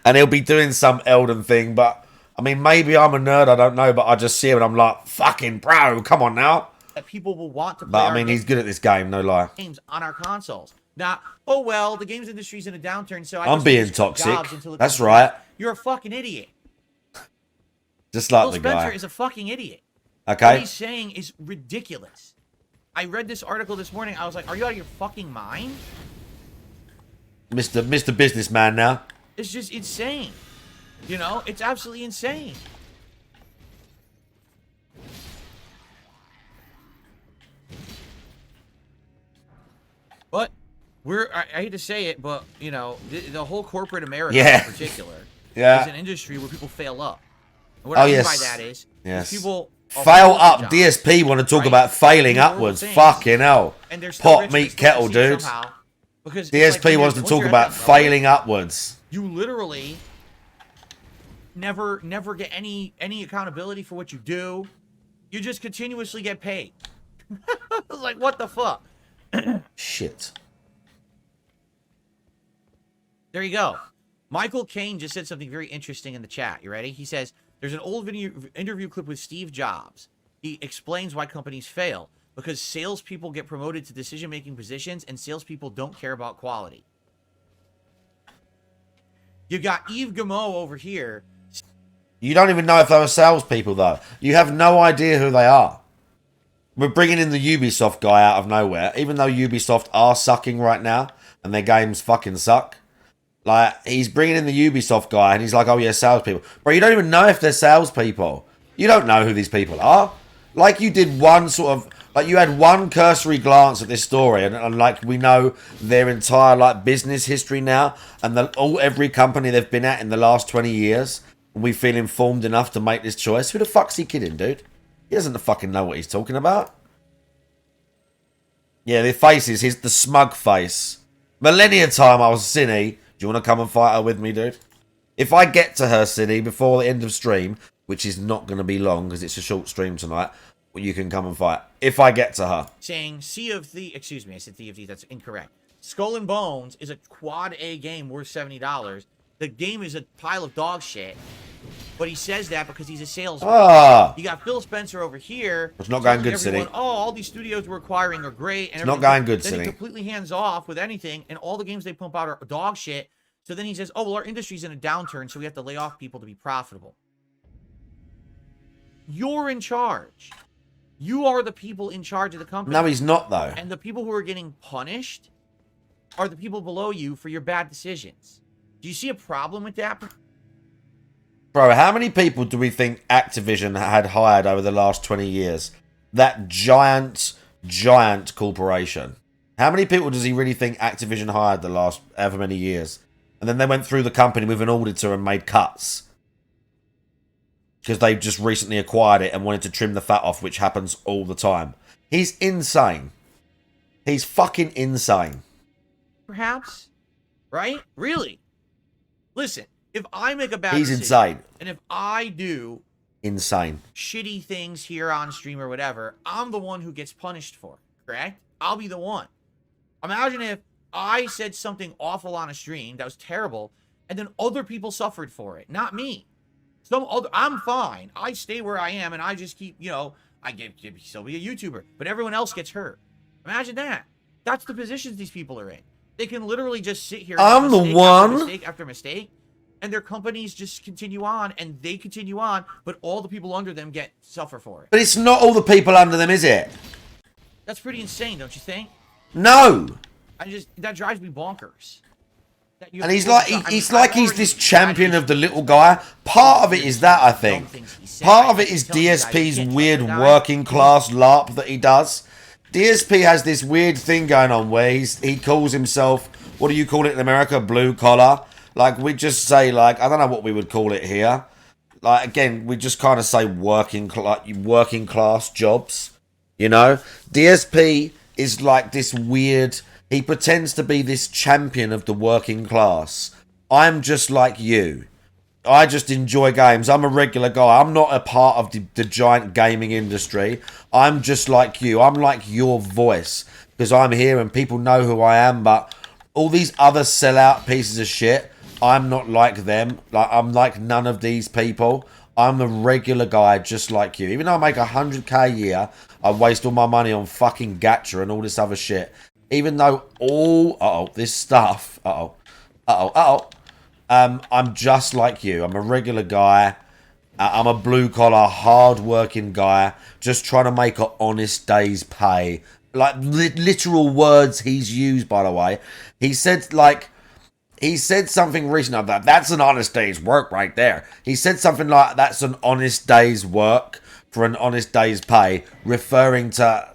and he'll be doing some Elden thing, but I mean, maybe I'm a nerd, I don't know, but I just see him and I'm like, fucking bro, come on now. That people will want to play. But I mean, he's good at this game, no lie. Games on our consoles. Now, oh well, the games industry's in a downturn, so I'm being toxic. That's right. You're a fucking idiot. Just like Phil the Spencer guy. is a fucking idiot. Okay. What he's saying is ridiculous. I read this article this morning. I was like, are you out of your fucking mind? Mr. Businessman now. It's just insane. You know, it's absolutely insane. But I hate to say it, but you know, the whole corporate America in particular is an industry where people fail up. And what I mean by that is people fail up. DSP want to talk about failing upwards. Fucking hell. And they're still pot meat kettle, dude. Somehow, Because DSP wants to talk about failing upwards. You literally never get any accountability for what you do. You just continuously get paid. It's like, what the fuck? Shit. There you go. Michael Caine just said something very interesting in the chat. You ready? He says, there's an old video interview clip with Steve Jobs. He explains why companies fail. Because salespeople get promoted to decision-making positions and salespeople don't care about quality. You got Yves Guillemot over here. You don't even know if they were salespeople, though. You have no idea who they are. We're bringing in the Ubisoft guy out of nowhere, even though Ubisoft are sucking right now, and their games fucking suck. Like, he's bringing in the Ubisoft guy, and he's like, oh yeah, salespeople. Bro, you don't even know if they're salespeople. You don't know who these people are. Like, you did one sort of... Like, you had one cursory glance at this story, and like, we know their entire, like, business history now, and every company they've been at in the last 20 years, and we feel informed enough to make this choice. Who the fuck's he kidding, dude? He doesn't fucking know what he's talking about. Yeah, the face is the smug face. Millennia time, I was Cine. Do you want to come and fight her with me, dude? If I get to her, Cine, before the end of stream, which is not going to be long, because it's a short stream tonight, you can come and fight. If I get to her. Saying Sea of Thieves, excuse me, I said Sea of Thieves, that's incorrect. Skull and Bones is a quad A game worth $70. The game is a pile of dog shit. But he says that because he's a salesman. You got Phil Spencer over here. It's not going good, City. Oh, all these studios we're acquiring are great. And it's not going good, City. City. Then he completely hands off with anything, and all the games they pump out are dog shit. So then he says, oh, well, our industry's in a downturn, so we have to lay off people to be profitable. You're in charge. You are the people in charge of the company. No, he's not, though. And the people who are getting punished are the people below you for your bad decisions. Do you see a problem with that? Bro, how many people do we think Activision had hired over the last 20 years? That giant corporation. How many people does he really think Activision hired the last however many years? And then they went through the company with an auditor and made cuts. Because they just recently acquired it and wanted to trim the fat off, which happens all the time. He's insane. He's fucking insane. Perhaps. Right? Really? Listen, if I make a bad He's decision, insane. and if I do insane shitty things here on stream or whatever, I'm the one who gets punished for it, correct? I'll be the one. Imagine if I said something awful on a stream that was terrible, and then other people suffered for it, not me. I'm fine. I stay where I am, and I just keep, I still be a YouTuber, but everyone else gets hurt. Imagine that. That's the positions these people are in. They can literally just sit here. I'm the one. Mistake after mistake, and their companies just continue on, and they continue on, but all the people under them suffer for it. But it's not all the people under them, is it? That's pretty insane, don't you think? No. That drives me bonkers. And he's this champion of the little guy. Part of it is that, I think. Part of it is DSP's weird working class LARP that he does. DSP has this weird thing going on where he calls himself, what do you call it in America? Blue collar. Like, we just say, like, I don't know what we would call it here. Like, again, we just kind of say working class jobs. You know? DSP is like this weird... He pretends to be this champion of the working class. I'm just like you. I just enjoy games. I'm a regular guy. I'm not a part of the giant gaming industry. I'm just like you. I'm like your voice. Because I'm here and people know who I am. But all these other sellout pieces of shit, I'm not like them. Like, I'm like none of these people. I'm a regular guy just like you. Even though I make 100k a year, I waste all my money on fucking gacha and all this other shit. Even though all this stuff, I'm just like you. I'm a regular guy. I'm a blue-collar, hard-working guy, just trying to make an honest day's pay. Like, literal words he's used, by the way. He said something recently that that's an honest day's work right there. He said something like, that's an honest day's work for an honest day's pay, referring to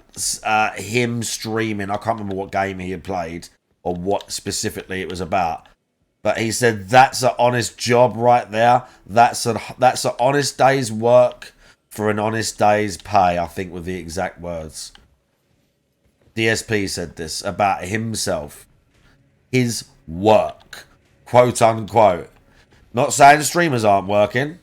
him streaming. I can't remember what game he had played or what specifically it was about, but he said that's an honest job right there. That's an honest day's work for an honest day's pay, I think, with the exact words. DSP said this about himself. his work, quote unquote. Not saying streamers aren't working.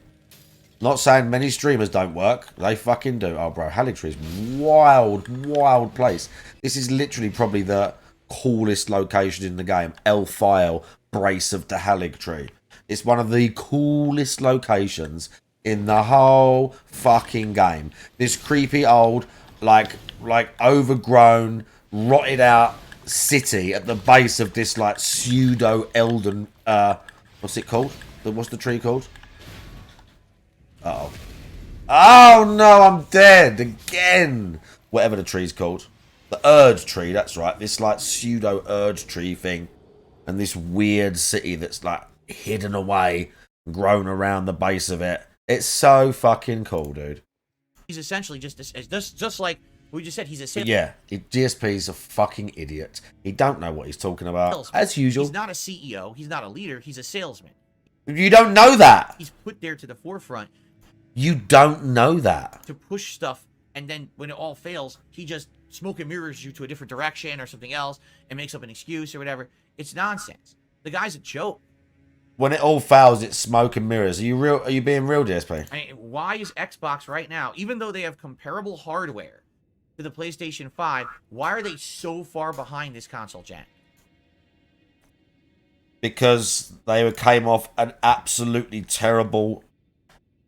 Not saying many streamers don't work. They fucking do. Oh, bro, Haligtree is wild, wild place. This is literally probably the coolest location in the game. El-File, Brace of the Haligtree. It's one of the coolest locations in the whole fucking game. This creepy old, like overgrown, rotted out city at the base of this like pseudo Elden. What's it called? What's the tree called? Uh-oh. Oh no, I'm dead again. Whatever the tree's called. The Erd tree, that's right. This like pseudo Erd tree thing. And this weird city that's like hidden away, grown around the base of it. It's so fucking cool, dude. He's essentially just like we just said, he's a salesman. Yeah, GSP's a fucking idiot. He don't know what he's talking about. As usual. He's not a CEO. He's not a leader. He's a salesman. You don't know that. He's put there to the forefront. You don't know that. To push stuff, and then when it all fails, he just smoke and mirrors you to a different direction or something else and makes up an excuse or whatever. It's nonsense. The guy's a joke. When it all fails, it's smoke and mirrors. Are you real? Are you being real, DSP? I mean, why is Xbox right now, even though they have comparable hardware to the PlayStation 5, why are they so far behind this console gen? Because they came off an absolutely terrible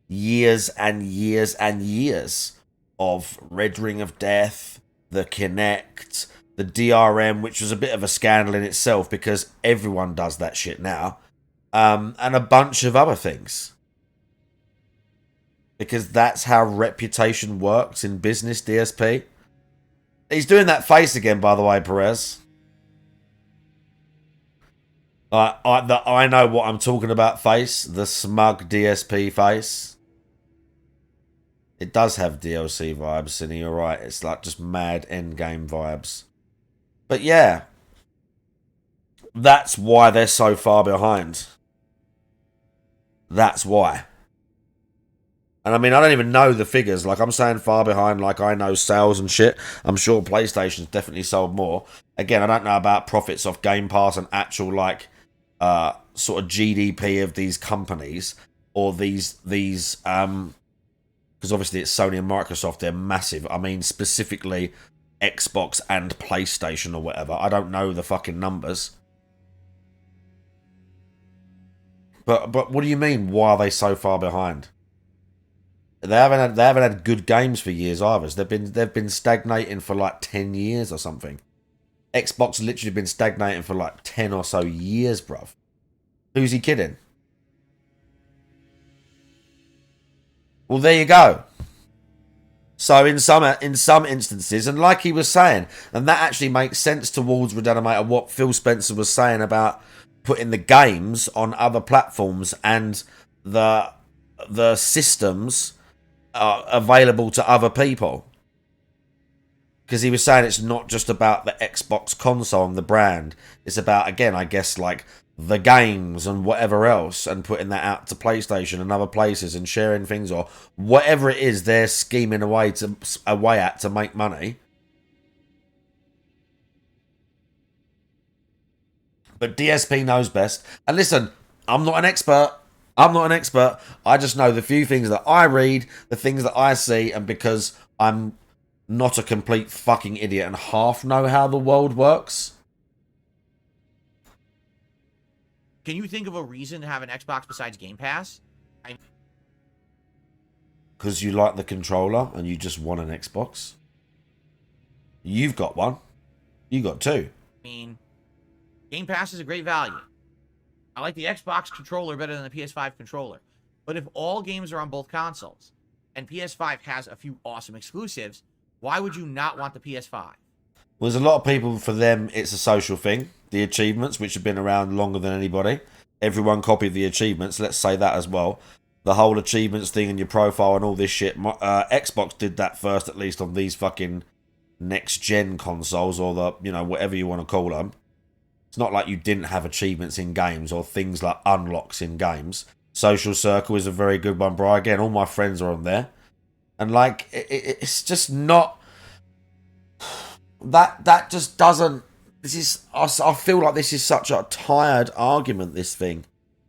years and years and years of Red Ring of Death, the Kinect, the DRM, which was a bit of a scandal in itself because everyone does that shit now, and a bunch of other things. Because that's how reputation works in business, DSP. He's doing that face again, by the way, Perez. I know what I'm talking about face. The smug DSP face. It does have DLC vibes, Cindy, you're right. It's like just mad endgame vibes. But yeah. That's why they're so far behind. That's why. And I mean, I don't even know the figures. Like, I'm saying far behind, like I know sales and shit. I'm sure PlayStation's definitely sold more. Again, I don't know about profits off Game Pass and actual, like, sort of GDP of these companies. Or these because obviously it's Sony and Microsoft, they're massive. I mean, specifically Xbox and PlayStation or whatever. I don't know the fucking numbers. But what do you mean, why are they so far behind? They haven't had good games for years either. They've been stagnating for like 10 years or something. Xbox literally been stagnating for like 10 or so years, bruv. Who's he kidding? Well, there you go. So in some instances, and like he was saying, and that actually makes sense towards Redanimator, what Phil Spencer was saying about putting the games on other platforms and the systems available to other people. Because he was saying it's not just about the Xbox console and the brand. It's about, again, I guess, like the games and whatever else, and putting that out to PlayStation and other places and sharing things, or whatever it is they're scheming away at to make money. But DSP knows best. And listen, I'm not an expert. I just know the few things that I read, the things that I see, and because I'm not a complete fucking idiot and half know how the world works. Can you think of a reason to have an Xbox besides Game Pass? Because you like the controller and you just want an Xbox? You've got one. You got two. I mean, Game Pass is a great value. I like the Xbox controller better than the PS5 controller. But if all games are on both consoles, and PS5 has a few awesome exclusives, why would you not want the PS5? Well, there's a lot of people, for them, it's a social thing. The achievements, which have been around longer than anybody. Everyone copied the achievements, let's say that as well. The whole achievements thing in your profile and all this shit. Xbox did that first, at least on these fucking next-gen consoles, or the, you know, whatever you want to call them. It's not like you didn't have achievements in games or things like unlocks in games. Social Circle is a very good one, bro. Again, all my friends are on there. And, like, it's just not... That just doesn't this is, I feel like this is such a tired argument, this thing.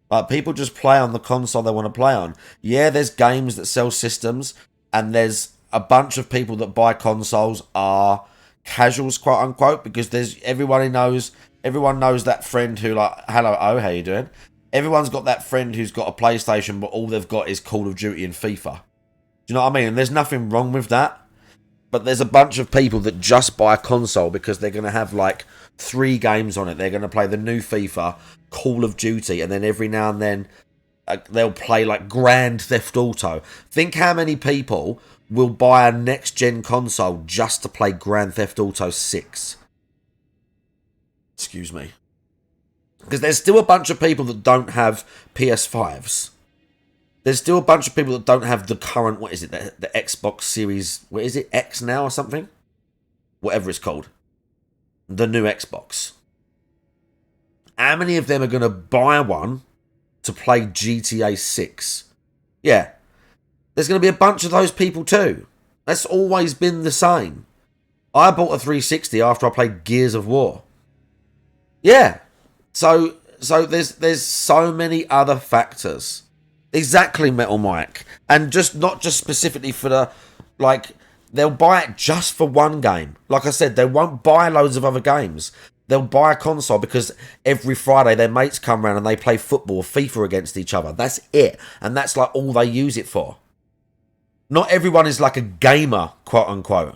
Like, people just play on the console they want to play on. Yeah, there's games that sell systems, and there's a bunch of people that buy consoles are casuals, quote unquote, because there's everyone knows that friend who, like, hello, oh, how you doing? Everyone's got that friend who's got a PlayStation, but all they've got is Call of Duty and FIFA. Do you know what I mean? And there's nothing wrong with that. But there's a bunch of people that just buy a console because they're going to have like 3 games on it. They're going to play the new FIFA, Call of Duty, and then every now and then they'll play like Grand Theft Auto. Think how many people will buy a next-gen console just to play Grand Theft Auto 6. Excuse me. Because there's still a bunch of people that don't have PS5s. There's still a bunch of people that don't have the current, what is it, the Xbox Series, what is it, X now or something? Whatever it's called. The new Xbox. How many of them are going to buy one to play GTA 6? Yeah. There's going to be a bunch of those people too. That's always been the same. I bought a 360 after I played Gears of War. Yeah. So there's so many other factors. Exactly, Metal Mike. And just not just specifically for the, like, they'll buy it just for one game. Like I said, they won't buy loads of other games. They'll buy a console because every Friday their mates come around and they play football, FIFA against each other. That's it. And that's like all they use it for. Not everyone is like a gamer, quote unquote.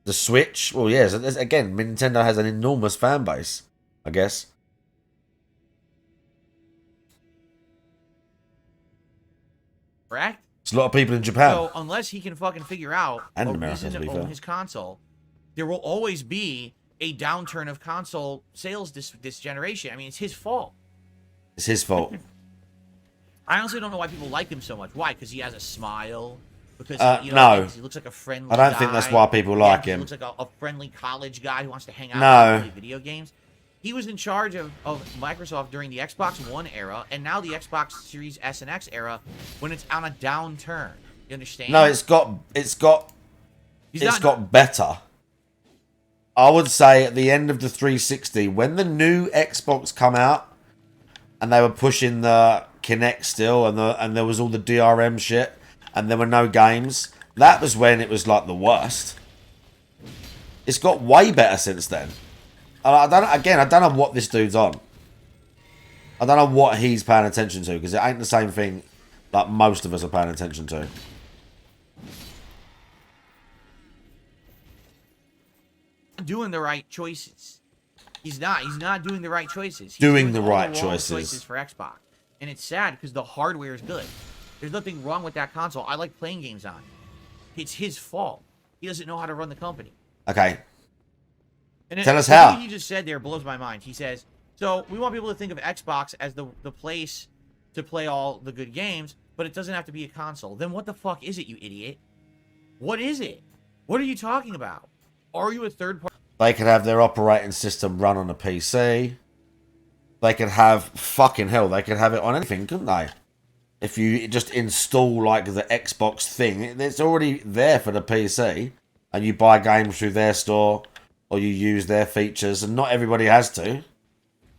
The Switch? Well, yes. Again, Nintendo has an enormous fan base, I guess. Correct? There's a lot of people in Japan. So unless he can fucking figure out And a America, reason to be to own fair. his console, there will always be a downturn of console sales this generation. I mean, it's his fault. It's his fault. I honestly don't know why people like him so much. Why? Because he has a smile? Because no. he looks like a friendly I don't think that's why people Yeah, like he him. looks like a friendly college guy who wants to hang out No. and play video games. He was in charge of Microsoft during the Xbox One era, and now the Xbox Series S and X era, when it's on a downturn. You understand? No, it's got better. I would say at the end of the 360, when the new Xbox come out, and they were pushing the Kinect still, and there was all the DRM shit, and there were no games. That was when it was like the worst. It's got way better since then. I don't know what this dude's on. I don't know what he's paying attention to, because it ain't the same thing that most of us are paying attention to. Doing the right choices. He's not doing the right choices. He's Doing the all right wrong choices. for Xbox. And it's sad because the hardware is good. There's nothing wrong with that console. I like playing games on it. It's his fault. He doesn't know how to run the company. Okay. And Tell us how. What he just said there blows my mind. He says, so we want people to think of Xbox as the place to play all the good games, but it doesn't have to be a console. Then what the fuck is it, you idiot? What is it? What are you talking about? Are you a third party? They could have their operating system run on a PC. They could have, fucking hell, they could have it on anything, couldn't they? If you just install, like, the Xbox thing, it's already there for the PC. And you buy games through their store, or you use their features, and not everybody has to.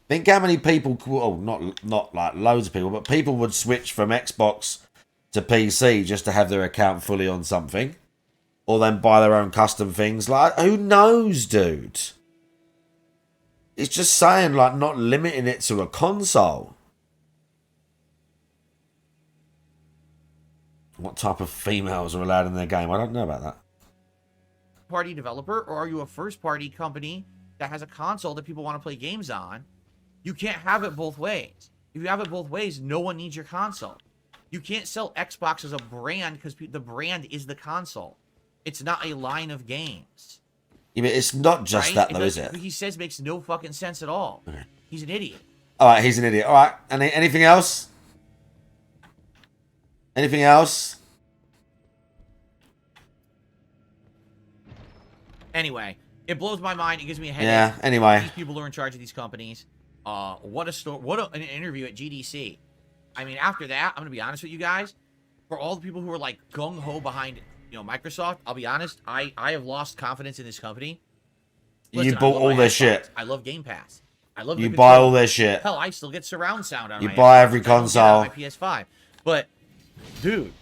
Think how many people, well, not like loads of people, but people would switch from Xbox to PC just to have their account fully on something. Or then buy their own custom things. Like, who knows, dude? It's just saying, like, not limiting it to a console. What type of females are allowed in their game? I don't know about that. Party developer, or are you a first party company that has a console that people want to play games on? You can't have it both ways. If you have it both ways, no one needs your console. You can't sell Xbox as a brand because the brand is the console. It's not a line of games. Yeah, but it's not just right? that, though, is it? What he says makes no fucking sense at all. Okay. He's an idiot. Alright, he's an idiot. Alright, anything else? Anything else? Anyway, it blows my mind. It gives me a headache. Yeah, anyway. These people are in charge of these companies. What a story. An interview at GDC. I mean, after that, I'm going to be honest with you guys. For all the people who are like gung-ho behind Microsoft, I'll be honest, I have lost confidence in this company. You Listen, I bought love all my their Xbox. shit. I love Game Pass. I love You the buy all controls. their shit. Hell, I still get surround sound on You my buy Xbox, every which I don't get on console. my PS5. But, dude,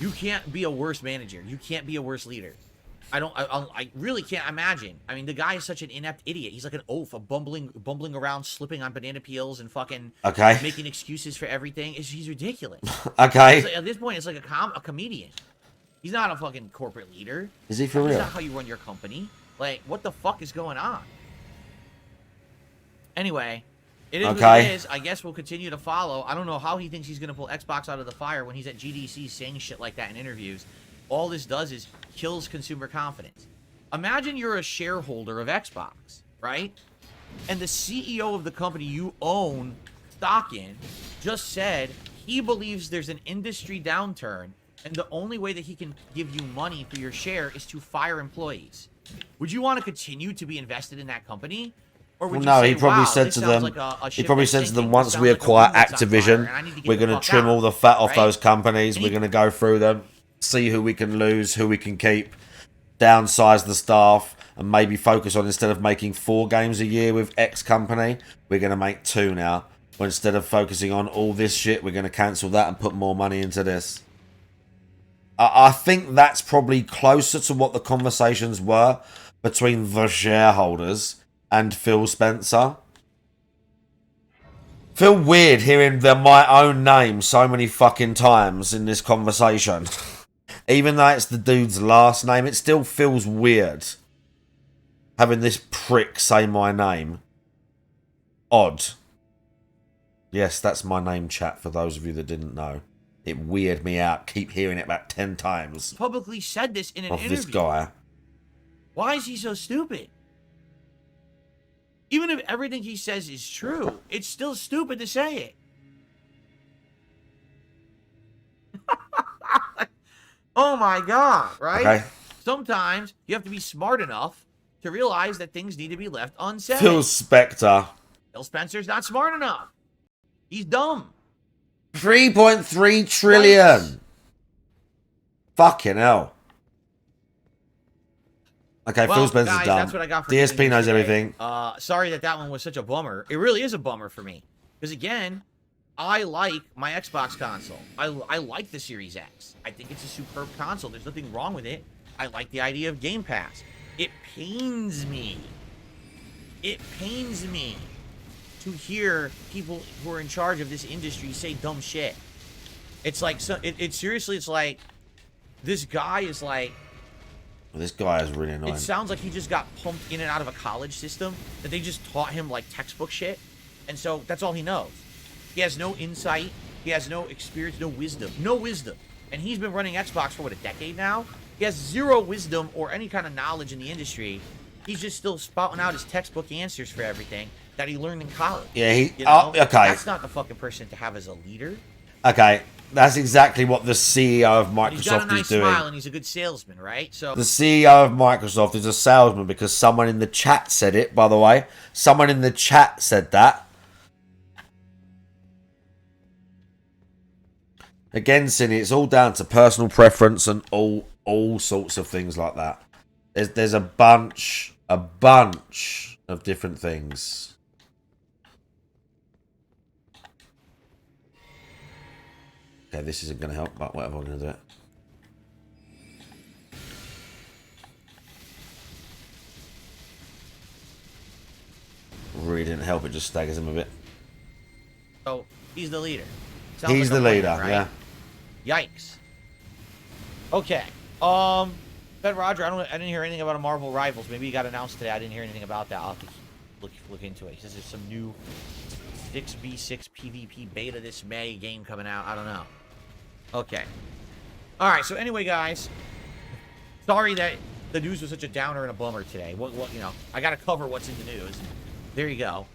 you can't be a worse manager. You can't be a worse leader. I really can't imagine. I mean, the guy is such an inept idiot. He's like an oaf, bumbling around, slipping on banana peels and fucking Okay. making excuses for everything. He's ridiculous. Okay. At this point, it's like a comedian. He's not a fucking corporate leader. Is he for That's real? not how you run your company. Like, what the fuck is going on? Anyway, it is what Okay. it is. I guess we'll continue to follow. I don't know how he thinks he's going to pull Xbox out of the fire when he's at GDC saying shit like that in interviews. All this does is kills consumer confidence. Imagine you're a shareholder of Xbox, right? And the CEO of the company you own stock in just said he believes there's an industry downturn and the only way that he can give you money for your share is to fire employees. Would you want to continue to be invested in that company? Or would Well, you no, say, he probably wow, said this to sounds them. like a He ship probably that's said to them, sinking. once This we sounds like a acquire room that's on fire, Activision, and I need to get we're the going to fuck trim out, all the fat off right? those companies. And We're he- going to go through them, see who we can lose, who we can keep, downsize the staff, and maybe focus on, instead of making 4 games a year with X company, we're going to make 2 now. But instead of focusing on all this shit, we're going to cancel that and put more money into this. I think that's probably closer to what the conversations were between the shareholders and Phil Spencer. Feel weird hearing my own name so many fucking times in this conversation. Even though it's the dude's last name, it still feels weird having this prick say my name. Odd. Yes, that's my name, chat, for those of you that didn't know. It weirded me out. Keep hearing it about 10 times Publicly said this in an of interview. this guy. Why is he so stupid? Even if everything he says is true, it's still stupid to say it. Oh my god, right? Okay. Sometimes you have to be smart enough to realize that things need to be left unsaid. Phil Spector. Phil Spencer's not smart enough. He's dumb. 3.3 trillion. Right. Fucking hell. Okay, Well, Phil Spencer's guys, dumb. that's what I got for DSP gaming knows today. everything. Sorry that one was such a bummer. It really is a bummer for me. Because again, I like my Xbox console. I like the Series X. I think it's a superb console. There's nothing wrong with it. I like the idea of Game Pass. It pains me. It pains me to hear people who are in charge of this industry say dumb shit. It's like, seriously, it's like, this guy is like, This guy is really annoying. it sounds like he just got pumped in and out of a college system, that they just taught him like textbook shit. And so that's all he knows. He has no insight. He has no experience, no wisdom. No wisdom. And he's been running Xbox for, what, a decade now? He has zero wisdom or any kind of knowledge in the industry. He's just still spouting out his textbook answers for everything that he learned in college. Yeah, he... You know? okay. That's not the fucking person to have as a leader. Okay. That's exactly what the CEO of But he's got a Microsoft nice is doing. smile and he's a good salesman, right? So The CEO of Microsoft is a salesman because someone in the chat said it, by the way. Someone in the chat said that. Again, Cinny, it's all down to personal preference and all sorts of things like that. There's a bunch of different things. Okay, this isn't going to help, but whatever, I'm going to do it. Really didn't help, it just staggers him a bit. So he's the leader. Sounds He's like the a leader, winner, right? yeah. Yikes. Okay. Ben Roger, I didn't hear anything about a Marvel Rivals. Maybe it got announced today. I didn't hear anything about that. I'll have to look into it. He says there's some new 6v6 PvP beta this May game coming out. I don't know. Okay. All right. So anyway, guys, sorry that the news was such a downer and a bummer today. What you know, I got to cover what's in the news. There you go.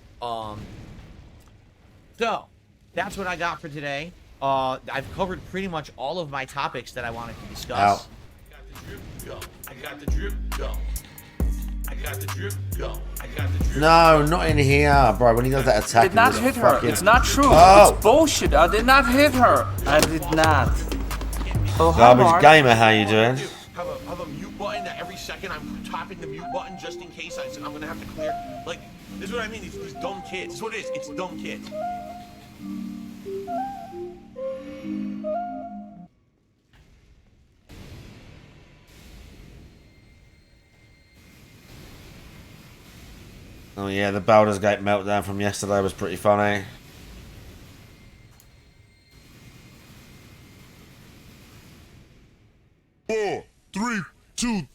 So that's what I got for today. I've covered pretty much all of my topics that I wanted to discuss. Out. I got the drip, go. I got the drip, go. I got the drip. No, not in here, bro. When he does that attack, Did not he hit just her. fucking- It's not true. Oh. It's bullshit. I did not hit her. I did not. Oh, hi, Garbage Mark. Gamer, how you doing? Have a mute button that every second I'm tapping the mute button just in case I'm gonna have to clear. Like, this is what I mean. These dumb kids. This is what it is. It's dumb kids. Oh yeah, the Baldur's Gate meltdown from yesterday was pretty funny. Four, three, two.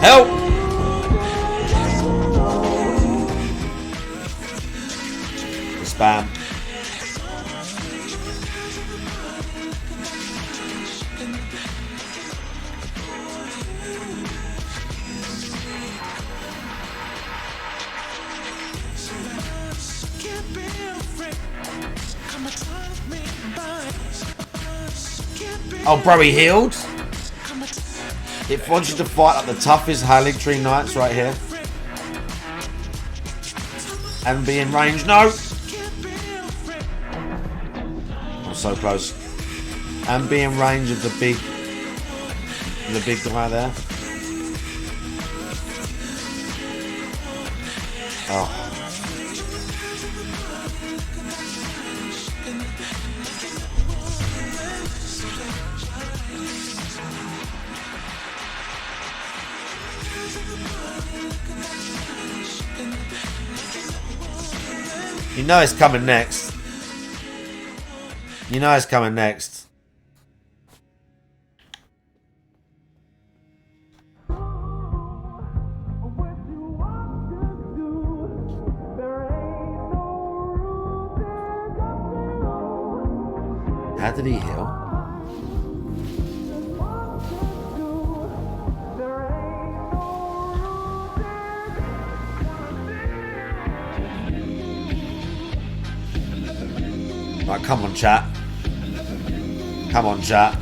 Help! Spam. Can't be afraid. Come and drive me by. Can't be Oh, bro, he healed? come and It wants you to fight like the toughest Haligtree Knights right here. And be in range. No! can't be afraid. I'm so close. And be in range of the big guy there. Oh. You know it's coming next. You know it's coming next. How did he heal? Right, come on, chat. Come on, chat.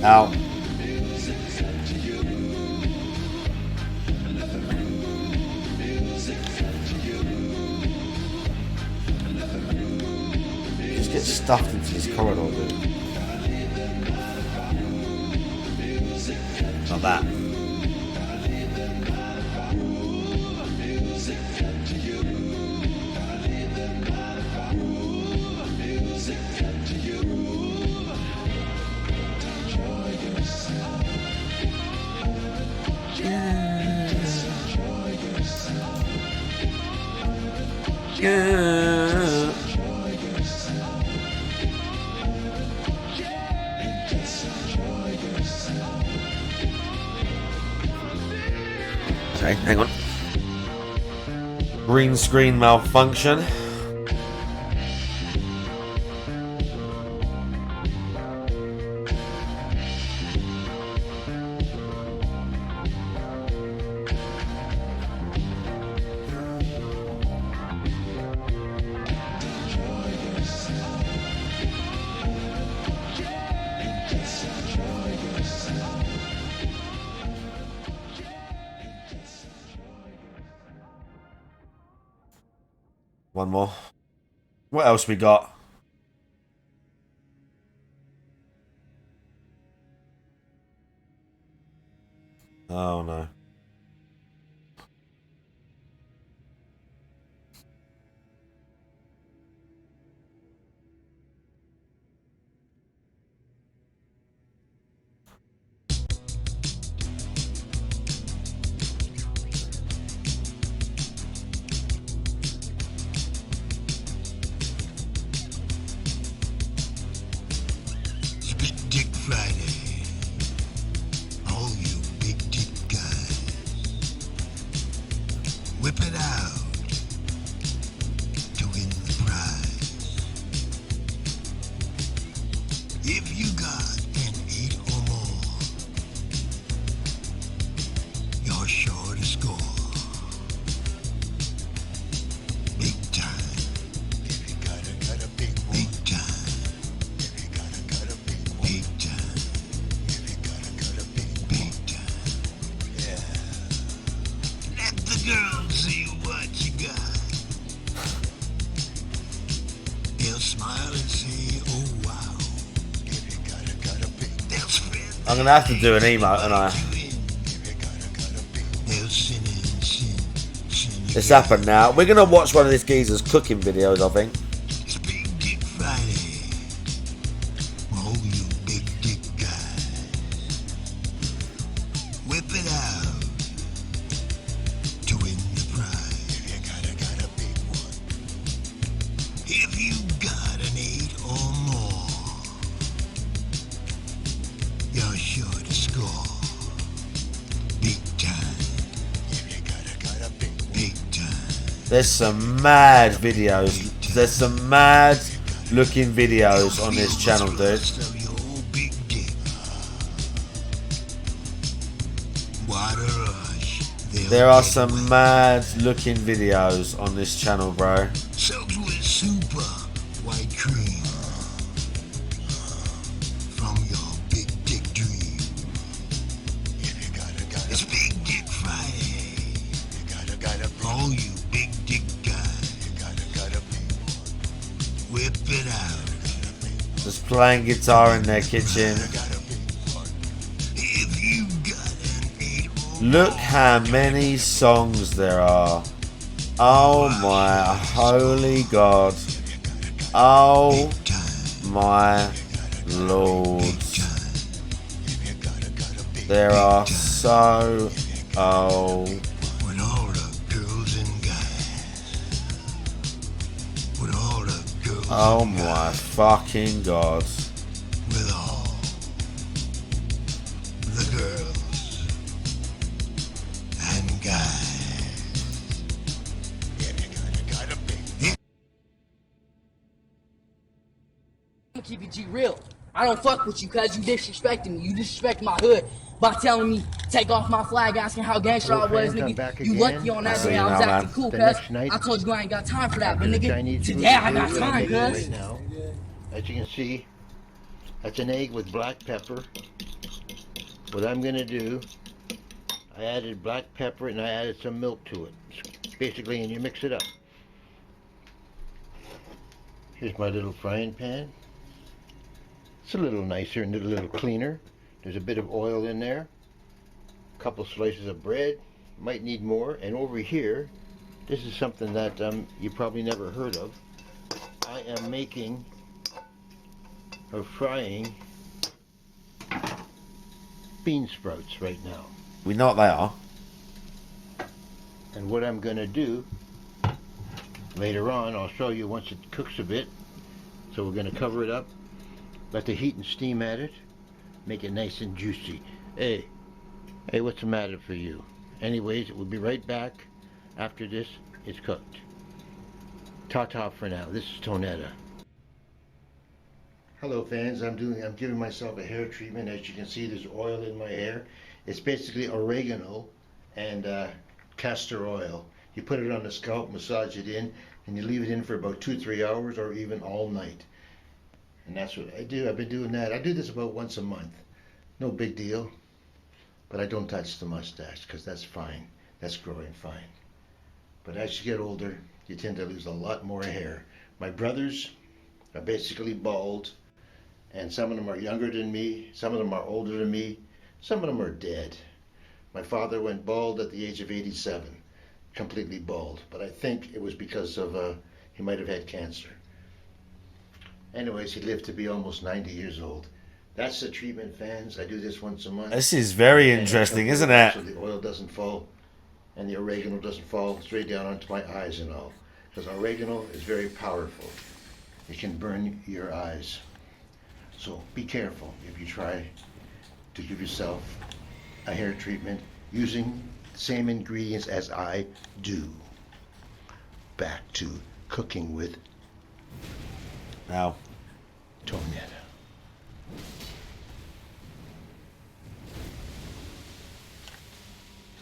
Out. Just get stuffed into this corridor, dude. Like that. Yeah. Okay, hang on. Green screen malfunction. One more. What else we got? Oh no. Big Dick Friday. All you big dick guys. Whip it out to win the prize. If you got an 8 or more, you're sure girls see what you got. They'll smile and say, oh wow. If you got a big, they'll spread. I'm gonna have to do an emote, and They'll sin and sin. it's happened now. We're gonna watch one of this geezer's cooking videos, I think. It's Big Dick Friday. Oh, you big dick guys. Whip it out to win the prize. If you got a big one. If you got an 8 or more, you're sure to score. Big time. If you got a big time. There's some mad videos. There's some mad looking videos on this channel, dude. There are some mad looking videos on this channel, bro. Soaked with super white cream from your big dick dream. If you it's Big Dick Friday. You gotta all you big dick guys. You gotta big one. Whip it out. Just playing guitar in their kitchen. If you got an 8 or Look how many songs there are. Oh my holy God. Oh my Lord. There are so with all the girls and guys. With all the girls oh my fucking God. with all the girls and guys. Got a big I'm gonna keep it G real. I don't fuck with you cause you disrespecting me. You disrespect my hood by telling me take off my flag, asking how gangster I was, friends, I'm nigga. back You again. lucky on that I see day I you was now, acting man. cool, The cuz next night, I told you I ain't got time for that, but The nigga, Chinese food today I is got what I'm time, making cuz. right now. As you can see, that's an egg with black pepper. What I'm gonna do, I added black pepper and I added some milk to it. Basically, and you mix it up. Here's my little frying pan. It's a little nicer and a little cleaner. There's a bit of oil in there. A couple slices of bread. Might need more. And over here, this is something that you probably never heard of. I am making or frying bean sprouts right now. We know what they are. And what I'm going to do later on, I'll show you once it cooks a bit. So we're going to cover it up, let the heat and steam at it, make it nice and juicy. Hey, what's the matter for you? Anyways, we'll be right back after this is cooked. Ta-ta for now. This is Tonetta. Hello fans, I'm giving myself a hair treatment. As you can see, there's oil in my hair. It's basically oregano and castor oil. You put it on the scalp, massage it in, and you leave it in for about 2-3 hours or even all night. And that's what I do. I've been doing that. I do this about once a month. No big deal. But I don't touch the mustache because that's fine. That's growing fine. But as you get older, you tend to lose a lot more hair. My brothers are basically bald, and some of them are younger than me. Some of them are older than me. Some of them are dead. My father went bald at the age of 87. Completely bald, but I think it was because of he might have had cancer. Anyways, he lived to be almost 90 years old. That's the treatment, fans. I do this once a month. This is very And I interesting, cover isn't up it? So the oil doesn't fall and the oregano doesn't fall straight down onto my eyes and all. Because oregano is very powerful. It can burn your eyes. So be careful if you try to give yourself a hair treatment using the same ingredients as I do. Back to cooking with Now, Tonetta.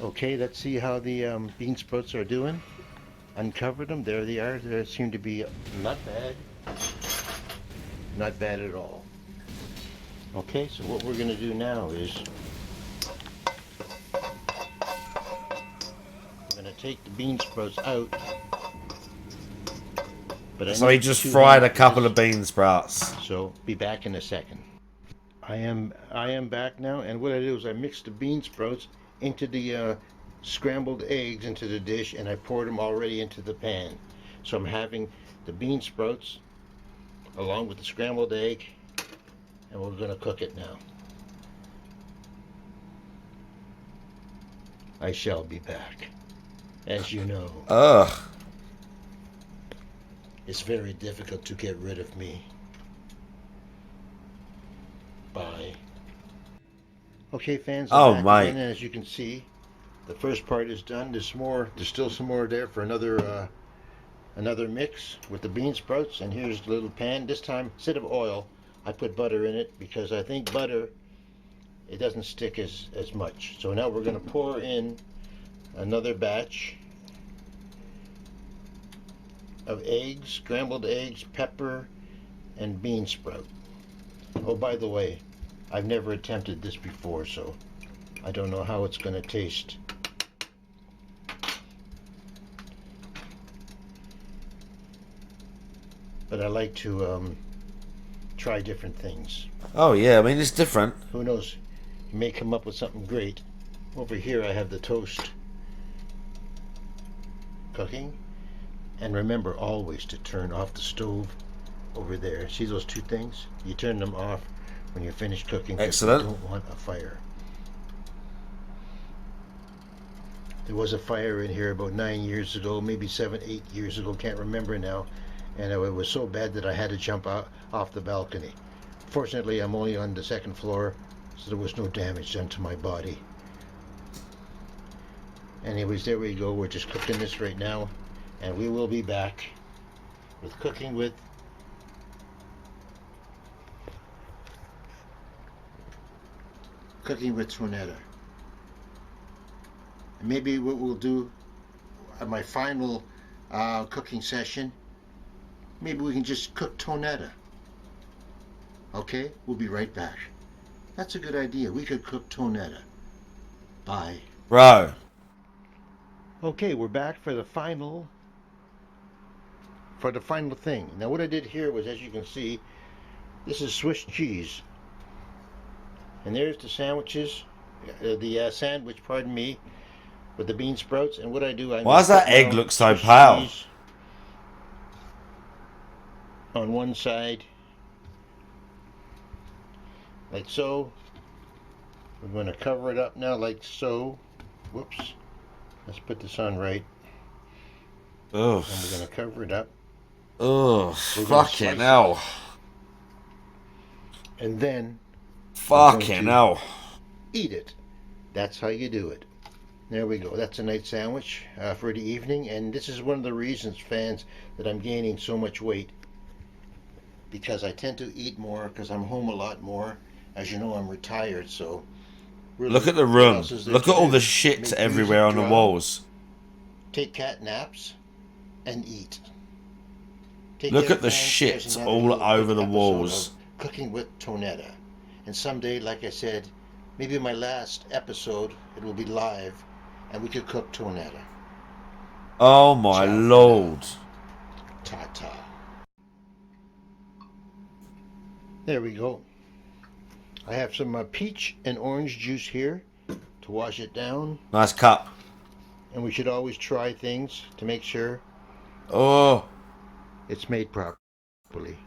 Okay, let's see how the bean sprouts are doing. Uncovered them. There they are. They seem to be not bad. Not bad at all. Okay, so what we're going to do now is we're going to take the bean sprouts out. But I So he need just 2 fried a hands for couple this. of bean sprouts. So be back in a second. I am back now, and what I do is I mix the bean sprouts into the scrambled eggs into the dish, and I poured them already into the pan. So I'm having the bean sprouts along with the scrambled egg, and we're going to cook it now. I shall be back. As you know, Ugh. it's very difficult to get rid of me. Bye. Okay, fans. I'm Oh, back mate. again, and as you can see, the first part is done. There's more. There's still some more there for another mix with the bean sprouts. And here's the little pan. This time, instead of oil, I put butter in it because I think butter, it doesn't stick as much. So now we're going to pour in another batch of eggs, scrambled eggs, pepper, and bean sprout. Oh, by the way, I've never attempted this before, so I don't know how it's going to taste. But I like to try different things. Oh yeah, I mean it's different. Who knows? You may come up with something great. Over here I have the toast cooking. And remember always to turn off the stove over there. See those 2 things? You turn them off when you're finished cooking. 'Cause Excellent. You don't want a fire. There was a fire in here about 9 years ago, maybe 7, 8 years ago, can't remember now. And it was so bad that I had to jump out off the balcony. Fortunately, I'm only on the 2nd floor, so there was no damage done to my body. Anyways, there we go. We're just cooking this right now, and we will be back with cooking with Tonetta. And maybe what we'll do at my final cooking session, maybe we can just cook Tonetta. Okay, we'll be right back. That's a good idea. We could cook Tonetta. Bye. Bro. Okay, we're back for the final thing. Now what I did here was, as you can see, this is Swiss cheese. And there's the sandwiches, sandwich, pardon me, with the bean sprouts. And what I do, Why does that egg look so pale? On one side, like so. We're going to cover it up now like so. Whoops. Let's put this on right. Ugh. And we're going to cover it up. Ugh. We're gonna Fucking slice hell. And then Fucking hell. eat it. That's how you do it. There we go. That's a nice sandwich for the evening. And this is one of the reasons, fans, that I'm gaining so much weight. Because I tend to eat more because I'm home a lot more. As you know, I'm retired, so... Really, Look at the what room. else is there Look to at all do? the shit Make everywhere on music, the draw, walls. Take cat naps, and eat. Take Look care, at the fans. shit There's another all little over quick the episode walls. of Cooking with Tonetta. And someday, like I said, maybe my last episode, it will be live, and we could cook Tonetta. Oh my Ciao. lord. Ta-ta. There we go. I have some peach and orange juice here to wash it down. Nice cup. And we should always try things to make sure Oh. it's made properly.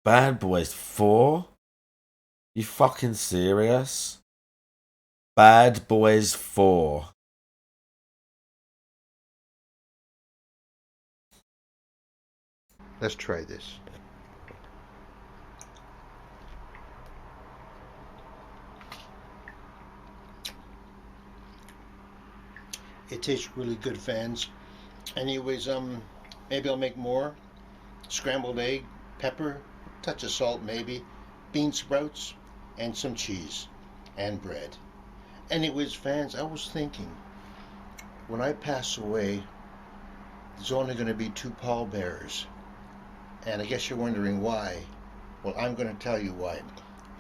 Bad Boys 4? You fucking serious? Bad Boys 4. Let's try this. It tastes really good, fans. Anyways, maybe I'll make more. Scrambled egg, pepper, touch of salt maybe, bean sprouts, and some cheese and bread. Anyways, fans, I was thinking, when I pass away, there's only going to be 2 pallbearers. And I guess you're wondering why. Well, I'm going to tell you why.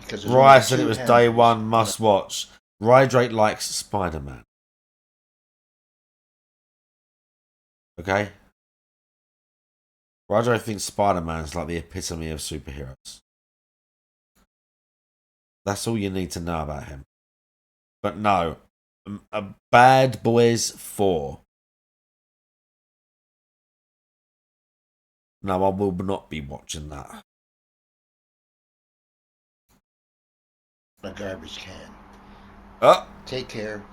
Because there's Rye only said 2 it was day handles. one must watch. Rye Drake likes Spider-Man. Okay? Rye Drake thinks Spider-Man's like the epitome of superheroes. That's all you need to know about him. But no, a Bad Boys 4. No, I will not be watching that. A garbage can. Oh, Take care.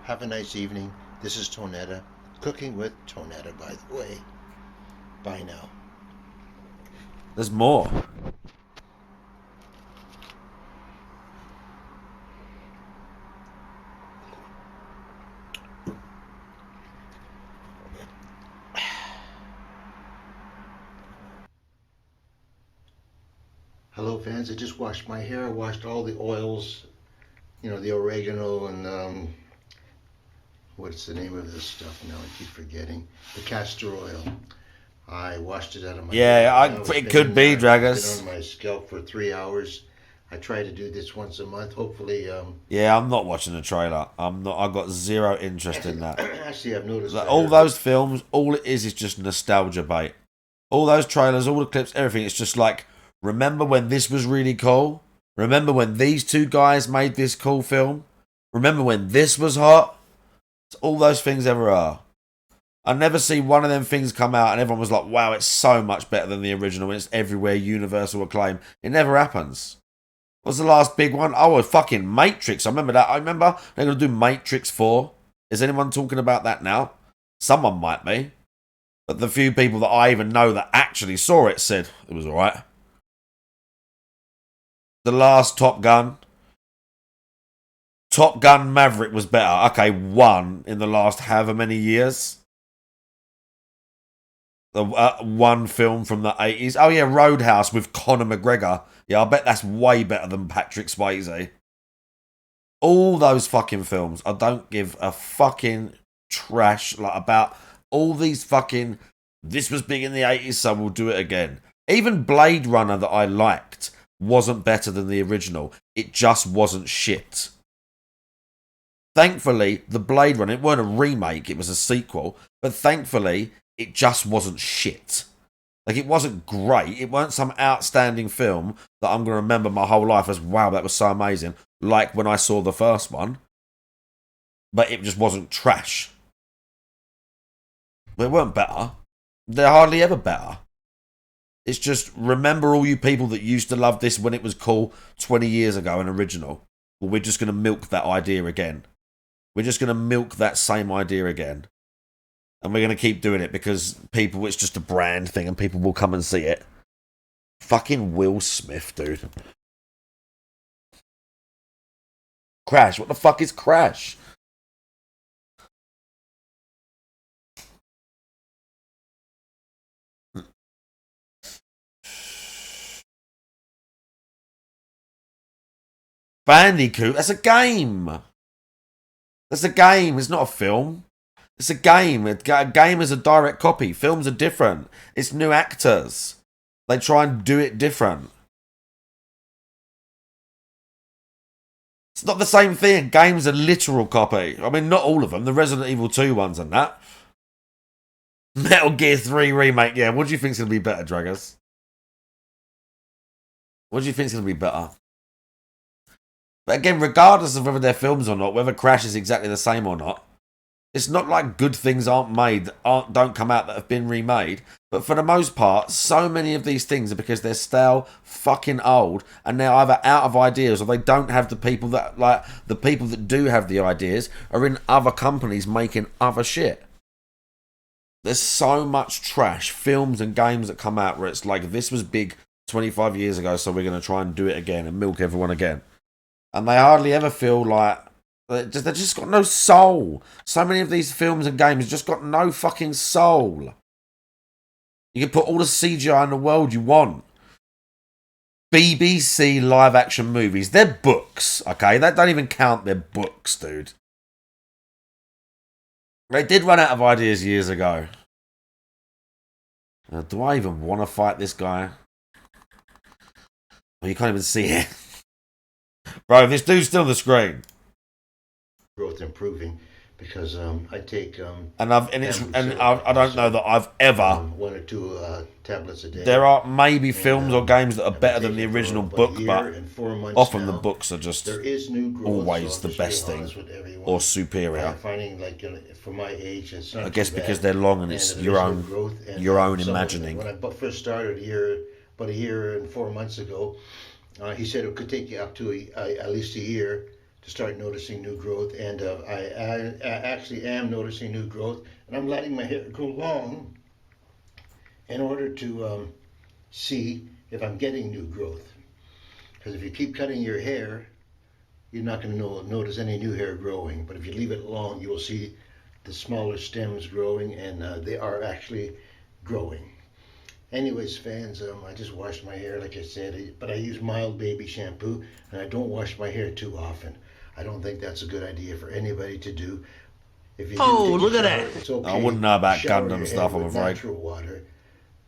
Have a nice evening. This is Tonetta. Cooking with Tonetta, by the way. Bye now. there's more. Hello, fans. I just washed my hair. I washed all the oils. You know, the oregano and, what's the name of this stuff now? I keep forgetting. The castor oil. I washed it out of my hair. Now it's it could be, been Draggers. on my scalp for 3 hours. I try to do this once a month. Hopefully, Yeah, I'm not watching the trailer. I'm not. I've got zero interest in that. actually, I've noticed Like, that all those films, all it is just nostalgia bait. All those trailers, all the clips, everything. It's just like, remember when this was really cool? Remember when these 2 guys made this cool film? Remember when this was hot? It's all those things ever are. I never see one of them things come out and everyone was like, wow, it's so much better than the original. It's everywhere, universal acclaim. It never happens. What's the last big one? Oh, fucking Matrix. I remember that. I remember they're going to do Matrix 4. Is anyone talking about that now? Someone might be. But the few people that I even know that actually saw it said it was alright. The last Top Gun. Top Gun Maverick was better. Okay, 1 in the last however many years. The one film from the 80s. Oh yeah, Roadhouse with Conor McGregor. Yeah, I bet that's way better than Patrick Swayze. All those fucking films. I don't give a fucking trash like about all these fucking... This was big in the 80s, so we'll do it again. Even Blade Runner that I liked wasn't better than the original. It just wasn't shit. Thankfully, the Blade Runner, it weren't a remake, it was a sequel, but thankfully, it just wasn't shit. Like, it wasn't great. It weren't some outstanding film that I'm going to remember my whole life as, wow, that was so amazing, like when I saw the first one. But it just wasn't trash. They weren't better. They're hardly ever better. It's just, remember all you people that used to love this when it was cool 20 years ago and original. Well, we're just going to milk that idea again. We're just going to milk that same idea again. And we're going to keep doing it because people, it's just a brand thing and people will come and see it. Fucking Will Smith, dude. Crash. What the fuck is Crash? Bandicoot, that's a game. That's a game, it's not a film. It's a game. A game is a direct copy. Films are different. It's new actors. They try and do it different. It's not the same thing. Game's a literal copy. I mean, not all of them. The Resident Evil 2 ones and that. Metal Gear 3 remake, yeah. What do you think's going to be better, Draggers? What do you think's going to be better? But again, regardless of whether they're films or not, whether Crash is exactly the same or not, it's not like good things aren't made, don't come out that have been remade. But for the most part, so many of these things are because they're stale, fucking old, and they're either out of ideas or they don't have the people that, like, the people that do have the ideas are in other companies making other shit. There's so much trash, films and games that come out where it's like, this was big 25 years ago, so we're going to try and do it again and milk everyone again. And they hardly ever feel like... They just got no soul. So many of these films and games just got no fucking soul. You can put all the CGI in the world you want. BBC live action movies. They're books, okay? That don't even count. They're books, dude. They did run out of ideas years ago. Do I even want to fight this guy? Well, you can't even see it. Bro, this dude's still on the screen. Growth improving because I take I don't know that I've ever. 1 or 2 tablets a day. There are maybe films or And, games that are I've better been than the taking it for original about a book, year but and 4 months often the now. books are just There is new growth, always so the I'm best just being thing honest with everyone. or superior. I'm finding like for my age, it's not I guess too because bad. they're long and And it's there your is no own growth, and, someone, imagining. When I first started about a year and 4 months ago, he said it could take you up to at least a year to start noticing new growth, and I actually am noticing new growth, and I'm letting my hair grow long in order to see if I'm getting new growth. Because if you keep cutting your hair, you're not going to notice any new hair growing. But if you leave it long, you will see the smaller stems growing, and they are actually growing. Anyways, fans, I just washed my hair, like I said, but I use mild baby shampoo, and I don't wash my hair too often. I don't think that's a good idea for anybody to do. If you look at that! It's okay. I wouldn't know about Shower Gundam your stuff, hair I'm with afraid. natural water,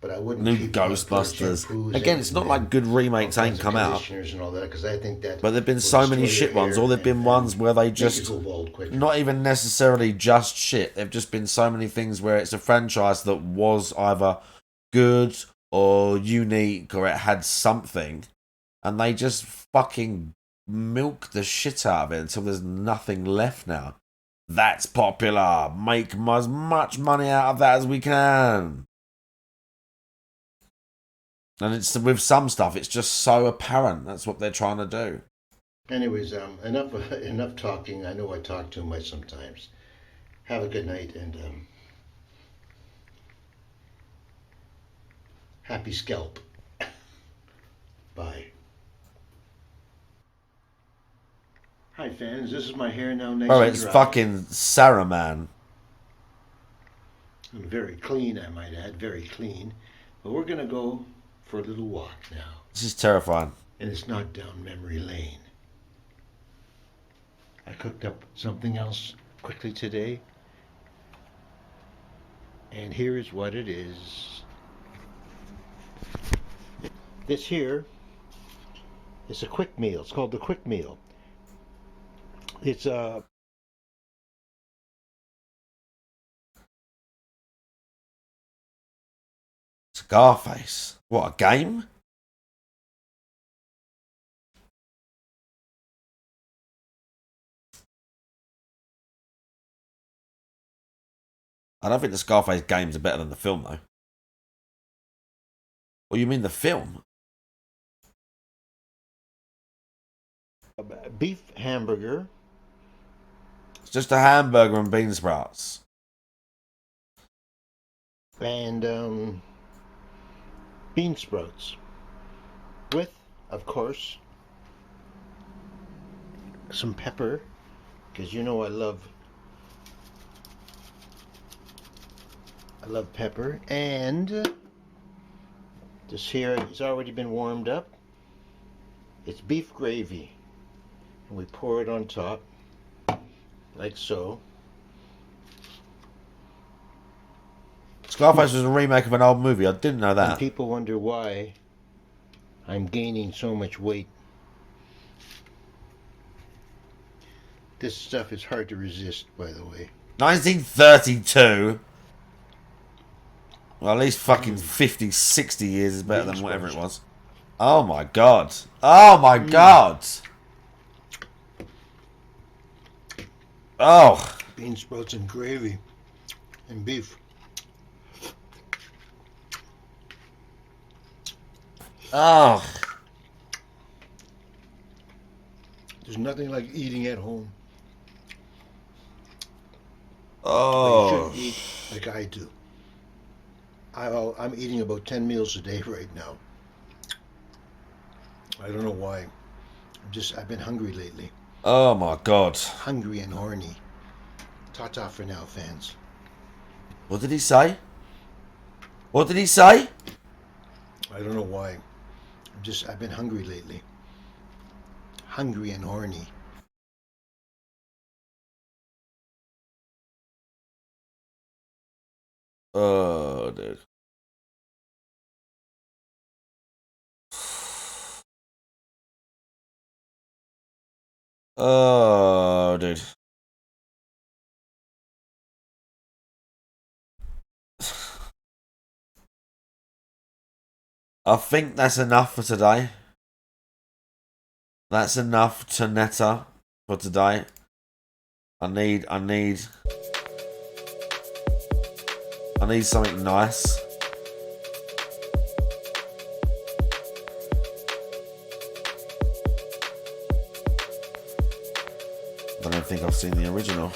but I wouldn't New keep Ghostbusters. shampoos Again, it's not like good remakes all ain't kinds of come out. conditioners and all that, 'cause I think that But there've been will so many destroy shit your ones, hair or there've been and ones where they make you just go bald quicker. not even necessarily just shit. There've just been so many things where it's a franchise that was either good or unique or it had something, and they just fucking milk the shit out of it until there's nothing left now. That's popular. Make as much money out of that as we can. And it's with some stuff, it's just so apparent. That's what they're trying to do. Anyways, enough talking. I know I talk too much sometimes. Have a good night, and happy scalp. Bye. Hi fans, this is my hair now nice Oh, and it's dry. fucking Saruman. And very clean, I might add, very clean. But we're gonna go for a little walk now. This is terrifying. And it's not down memory lane. I cooked up something else quickly today. And here is what it is. This here is a quick meal. It's called the quick meal. It's Scarface. What, a game? I don't think the Scarface games are better than the film, though. What, you mean the film? a beef hamburger. It's just a hamburger and bean sprouts. And bean sprouts with, of course, some pepper, because you know I love pepper. And this here has already been warmed up. It's beef gravy, and we pour it on top like so. Scarface was a remake of an old movie. I didn't know And that. people wonder why I'm gaining so much weight. This stuff is hard to resist, by the way. 1932. Well, at least fucking 50, 60 years is better than whatever it was. Oh my god. Oh my god. Oh. Bean sprouts and gravy and beef. Oh. There's nothing like eating at home. But you Oh. shouldn't eat like I do. I'm eating about 10 meals a day right now. I don't know why. I've been hungry lately. Oh my god. Hungry and horny. Ta-ta for now, fans. What did he say? What did he say? I don't know why. I've been hungry lately. Hungry and horny. Oh, dude. Oh, dude. I think that's enough for today. That's enough to Netta for today. I need something nice. I don't think I've seen the original.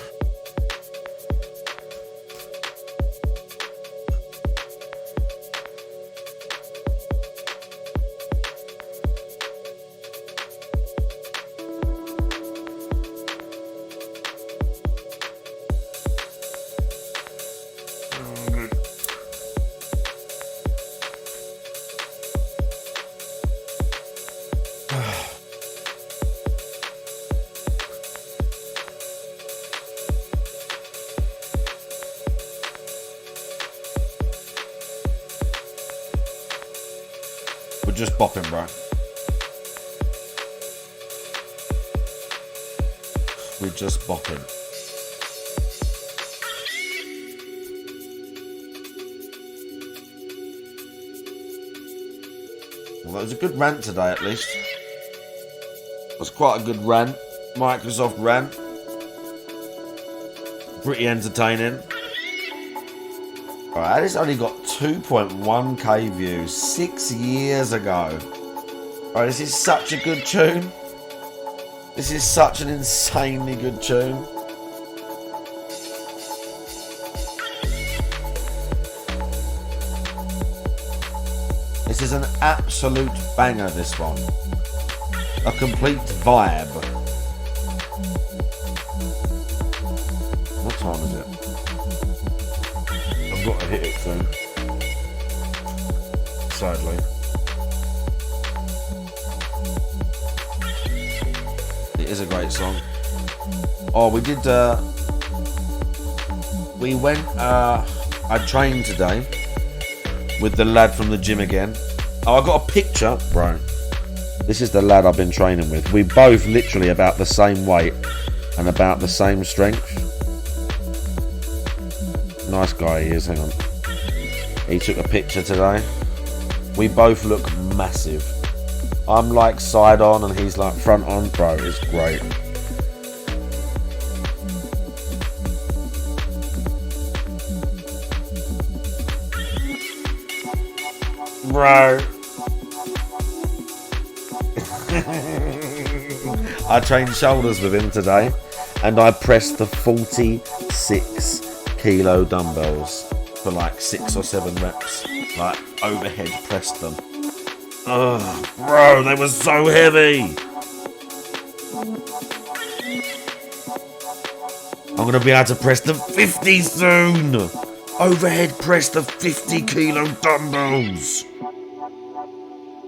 We're just bopping, bro. We're just bopping. Well, that was a good rant today, at least. It was quite a good rant. Microsoft rant. Pretty entertaining. Alright, this only got 2.1k views 6 years ago. Alright, this is such a good tune. This is such an insanely good tune. This is an absolute banger, this one. A complete vibe. What time is it? I've got to hit it soon. Sadly. It is a great song. Oh, we did, we went, I trained today with the lad from the gym again. Oh, I got a picture, bro. This is the lad I've been training with. We both literally about the same weight and about the same strength. Nice guy he is, hang on. He took a picture today. We both look massive. I'm like side on and he's like front on. Bro, it's great. Bro. I trained shoulders with him today and I pressed the 46 kilo dumbbells for like 6 or 7 reps. Like overhead pressed them. Oh, bro, they were so heavy. I'm going to be able to press the 50 soon. Overhead press the 50 kilo dumbbells.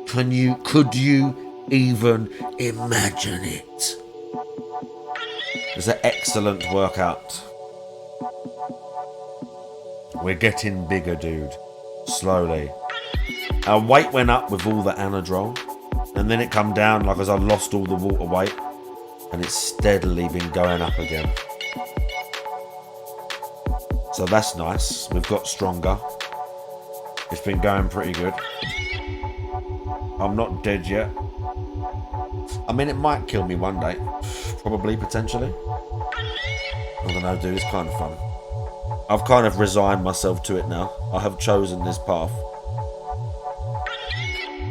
Could you even imagine it? It's an excellent workout. We're getting bigger, dude. Slowly. Our weight went up with all the Anadrol, and then it come down like as I lost all the water weight, and it's steadily been going up again. So that's nice. We've got stronger. It's been going pretty good. I'm not dead yet. I mean, it might kill me one day. Probably, potentially. I don't know, dude. It's kind of fun. I've kind of resigned myself to it now. I have chosen this path.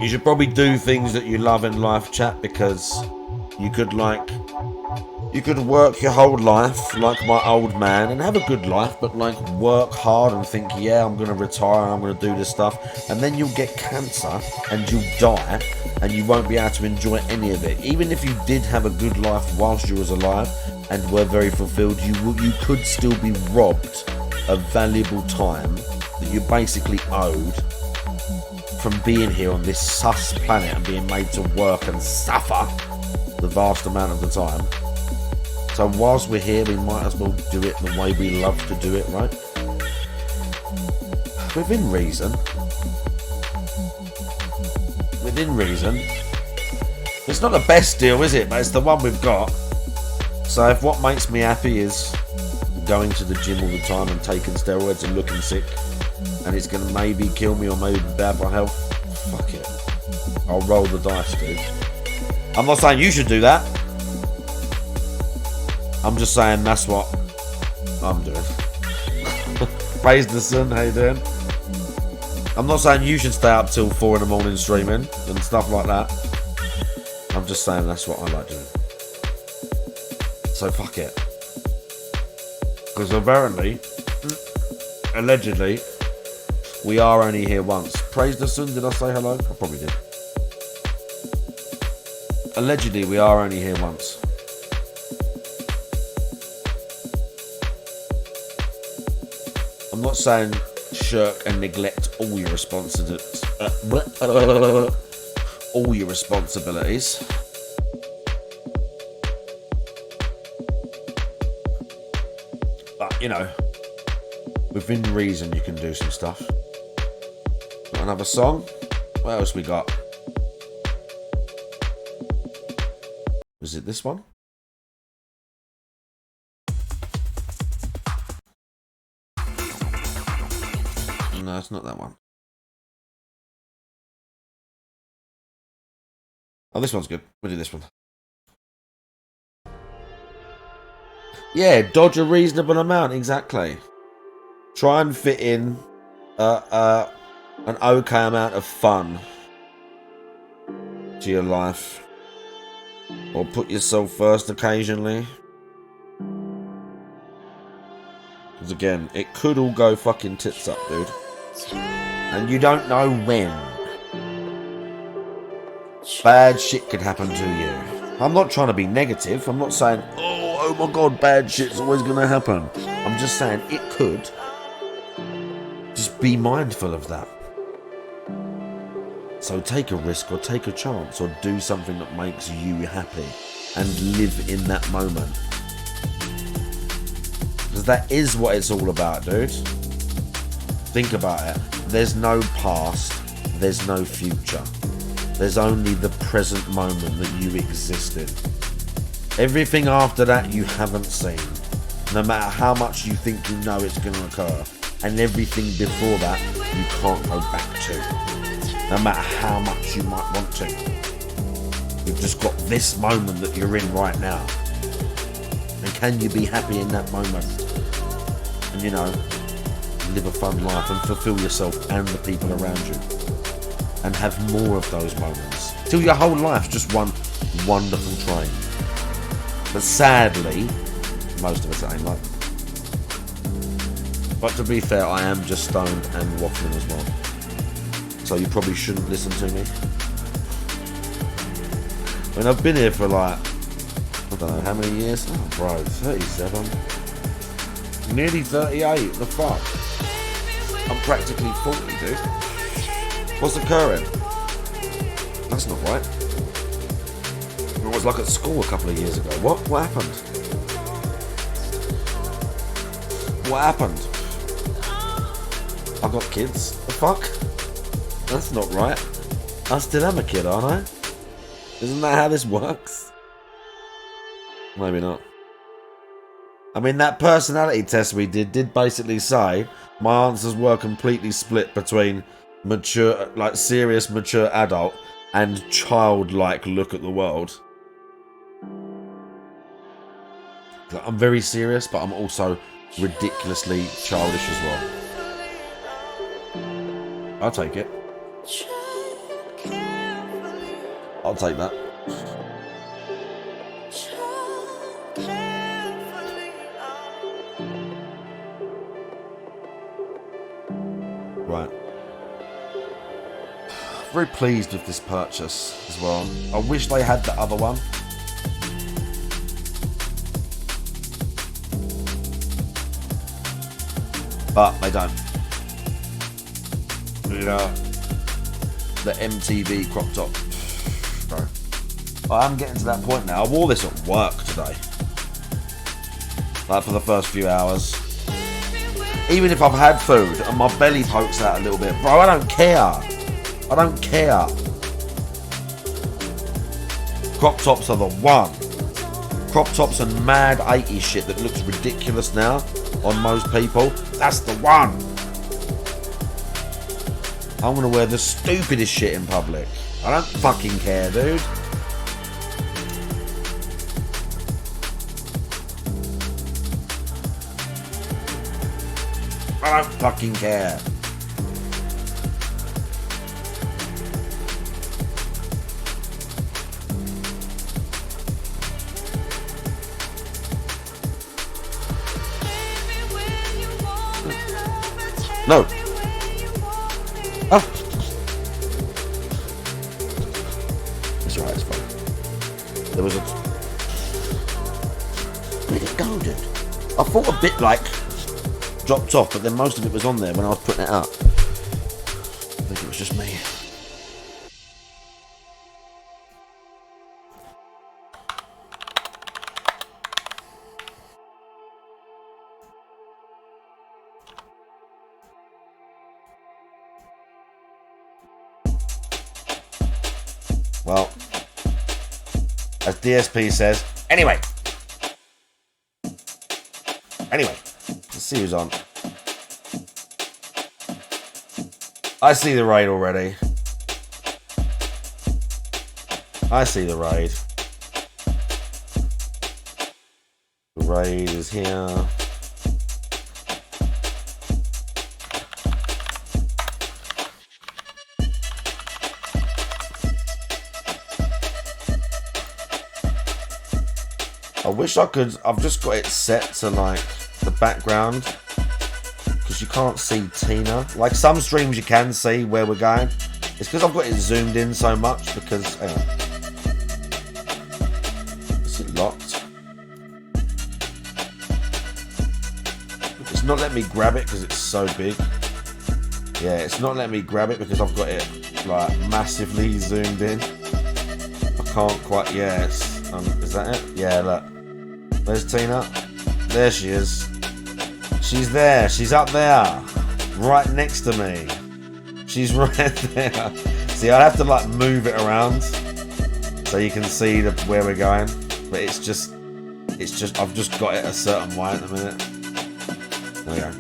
You should probably do things that you love in life, chat, because you could work your whole life like my old man and have a good life, but like work hard and think, yeah, I'm going to retire and I'm going to do this stuff, and then you'll get cancer and you'll die and you won't be able to enjoy any of it. Even if you did have a good life whilst you was alive and were very fulfilled, you could still be robbed of valuable time that you basically owed from being here on this sus planet and being made to work and suffer the vast amount of the time. So whilst we're here, we might as well do it the way we love to do it, right? Within reason. Within reason. It's not the best deal, is it? But it's the one we've got. So if what makes me happy is going to the gym all the time and taking steroids and looking sick, and it's going to maybe kill me or maybe be bad for health, fuck it. I'll roll the dice, dude. I'm not saying you should do that. I'm just saying that's what I'm doing. Praise the sun, how you doing? I'm not saying you should stay up till 4 in the morning streaming and stuff like that. I'm just saying that's what I like doing. So fuck it. Because apparently, allegedly, we are only here once. Praise the sun, did I say hello? I probably did. Allegedly, we are only here once. I'm not saying shirk and neglect all your responsibilities. All your responsibilities. But, you know, within reason you can do some stuff. Got another song? What else we got? Was it this one? No, it's not that one. Oh, this one's good. We'll do this one. Yeah, dodge a reasonable amount, exactly. Try and fit in an okay amount of fun to your life. Or put yourself first occasionally. Because again, it could all go fucking tits up, dude. And you don't know when. Bad shit could happen to you. I'm not trying to be negative. I'm not saying, oh my god, bad shit's always going to happen. I'm just saying it could. Just be mindful of that. So take a risk or take a chance or do something that makes you happy and live in that moment. Because that is what it's all about, dude. Think about it. There's no past. There's no future. There's only the present moment that you exist in. Everything after that you haven't seen. No matter how much you think you know it's going to occur. And everything before that you can't go back to. No matter how much you might want to. You've just got this moment that you're in right now. And can you be happy in that moment? And you know, live a fun life and fulfill yourself and the people around you. And have more of those moments. Till your whole life's just one wonderful train. But sadly, most of us ain't like. But to be fair, I am just stoned and waffling as well. So you probably shouldn't listen to me. I mean, I've been here for like, I don't know how many years. Oh, bro, 37. Nearly 38. The fuck? I'm practically 40, dude. What's occurring? That's not right. It was like at school a couple of years ago. What happened? What happened? I've got kids. The fuck? That's not right. I still am a kid, aren't I? Isn't that how this works? Maybe not. I mean, that personality test we did basically say my answers were completely split between mature, like serious, mature adult and childlike look at the world. I'm very serious, but I'm also ridiculously childish as well. I'll take it. I'll take that. Right. Very pleased with this purchase as well. I wish they had the other one. But they don't. You know, the MTV crop top. Bro. I'm getting to that point now. I wore this at work today. Like for the first few hours. Even if I've had food and my belly pokes out a little bit. Bro, I don't care. I don't care. Crop tops are the one. crop tops and mad 80s shit that looks ridiculous now on most people. That's the one. I'm gonna wear the stupidest shit in public. I don't fucking care, dude. I don't fucking care. No. Oh. It's alright, it's fine. There was a... Where did it go, dude? I thought a bit like dropped off, but then most of it was on there when I was putting it up. I think it was just me. Well, as DSP says, anyway, let's see who's on. I see the raid already. I see the raid. The raid is here. I wish I could. I've just got it set to like the background because you can't see Tina. Like some streams you can see where we're going. It's because I've got it zoomed in so much because hang on. Is it locked? It's not letting me grab it because it's so big. Yeah, it's not letting me grab it because I've got it like massively zoomed in. I can't quite. Yeah, it's is that it? Yeah, look. There's Tina. There she is. She's there. She's up there. Right next to me. She's right there. See, I have to like move it around so you can see where we're going. But it's just, I've just got it a certain way at the minute. There we go.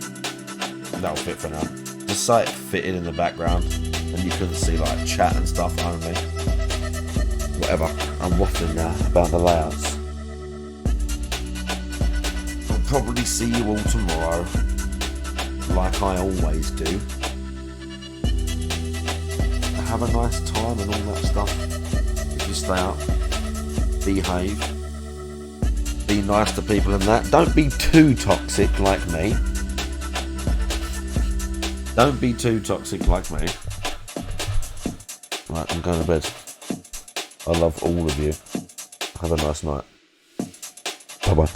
That'll fit for now. Just so it fitted in the background and you couldn't see like chat and stuff only. Whatever. I'm waffling now about the layouts. I'll probably see you all tomorrow, like I always do. Have a nice time and all that stuff. If you stay up, behave, be nice to people and that. Don't be too toxic like me. Don't be too toxic like me. Right, I'm going to bed. I love all of you. Have a nice night. Bye bye.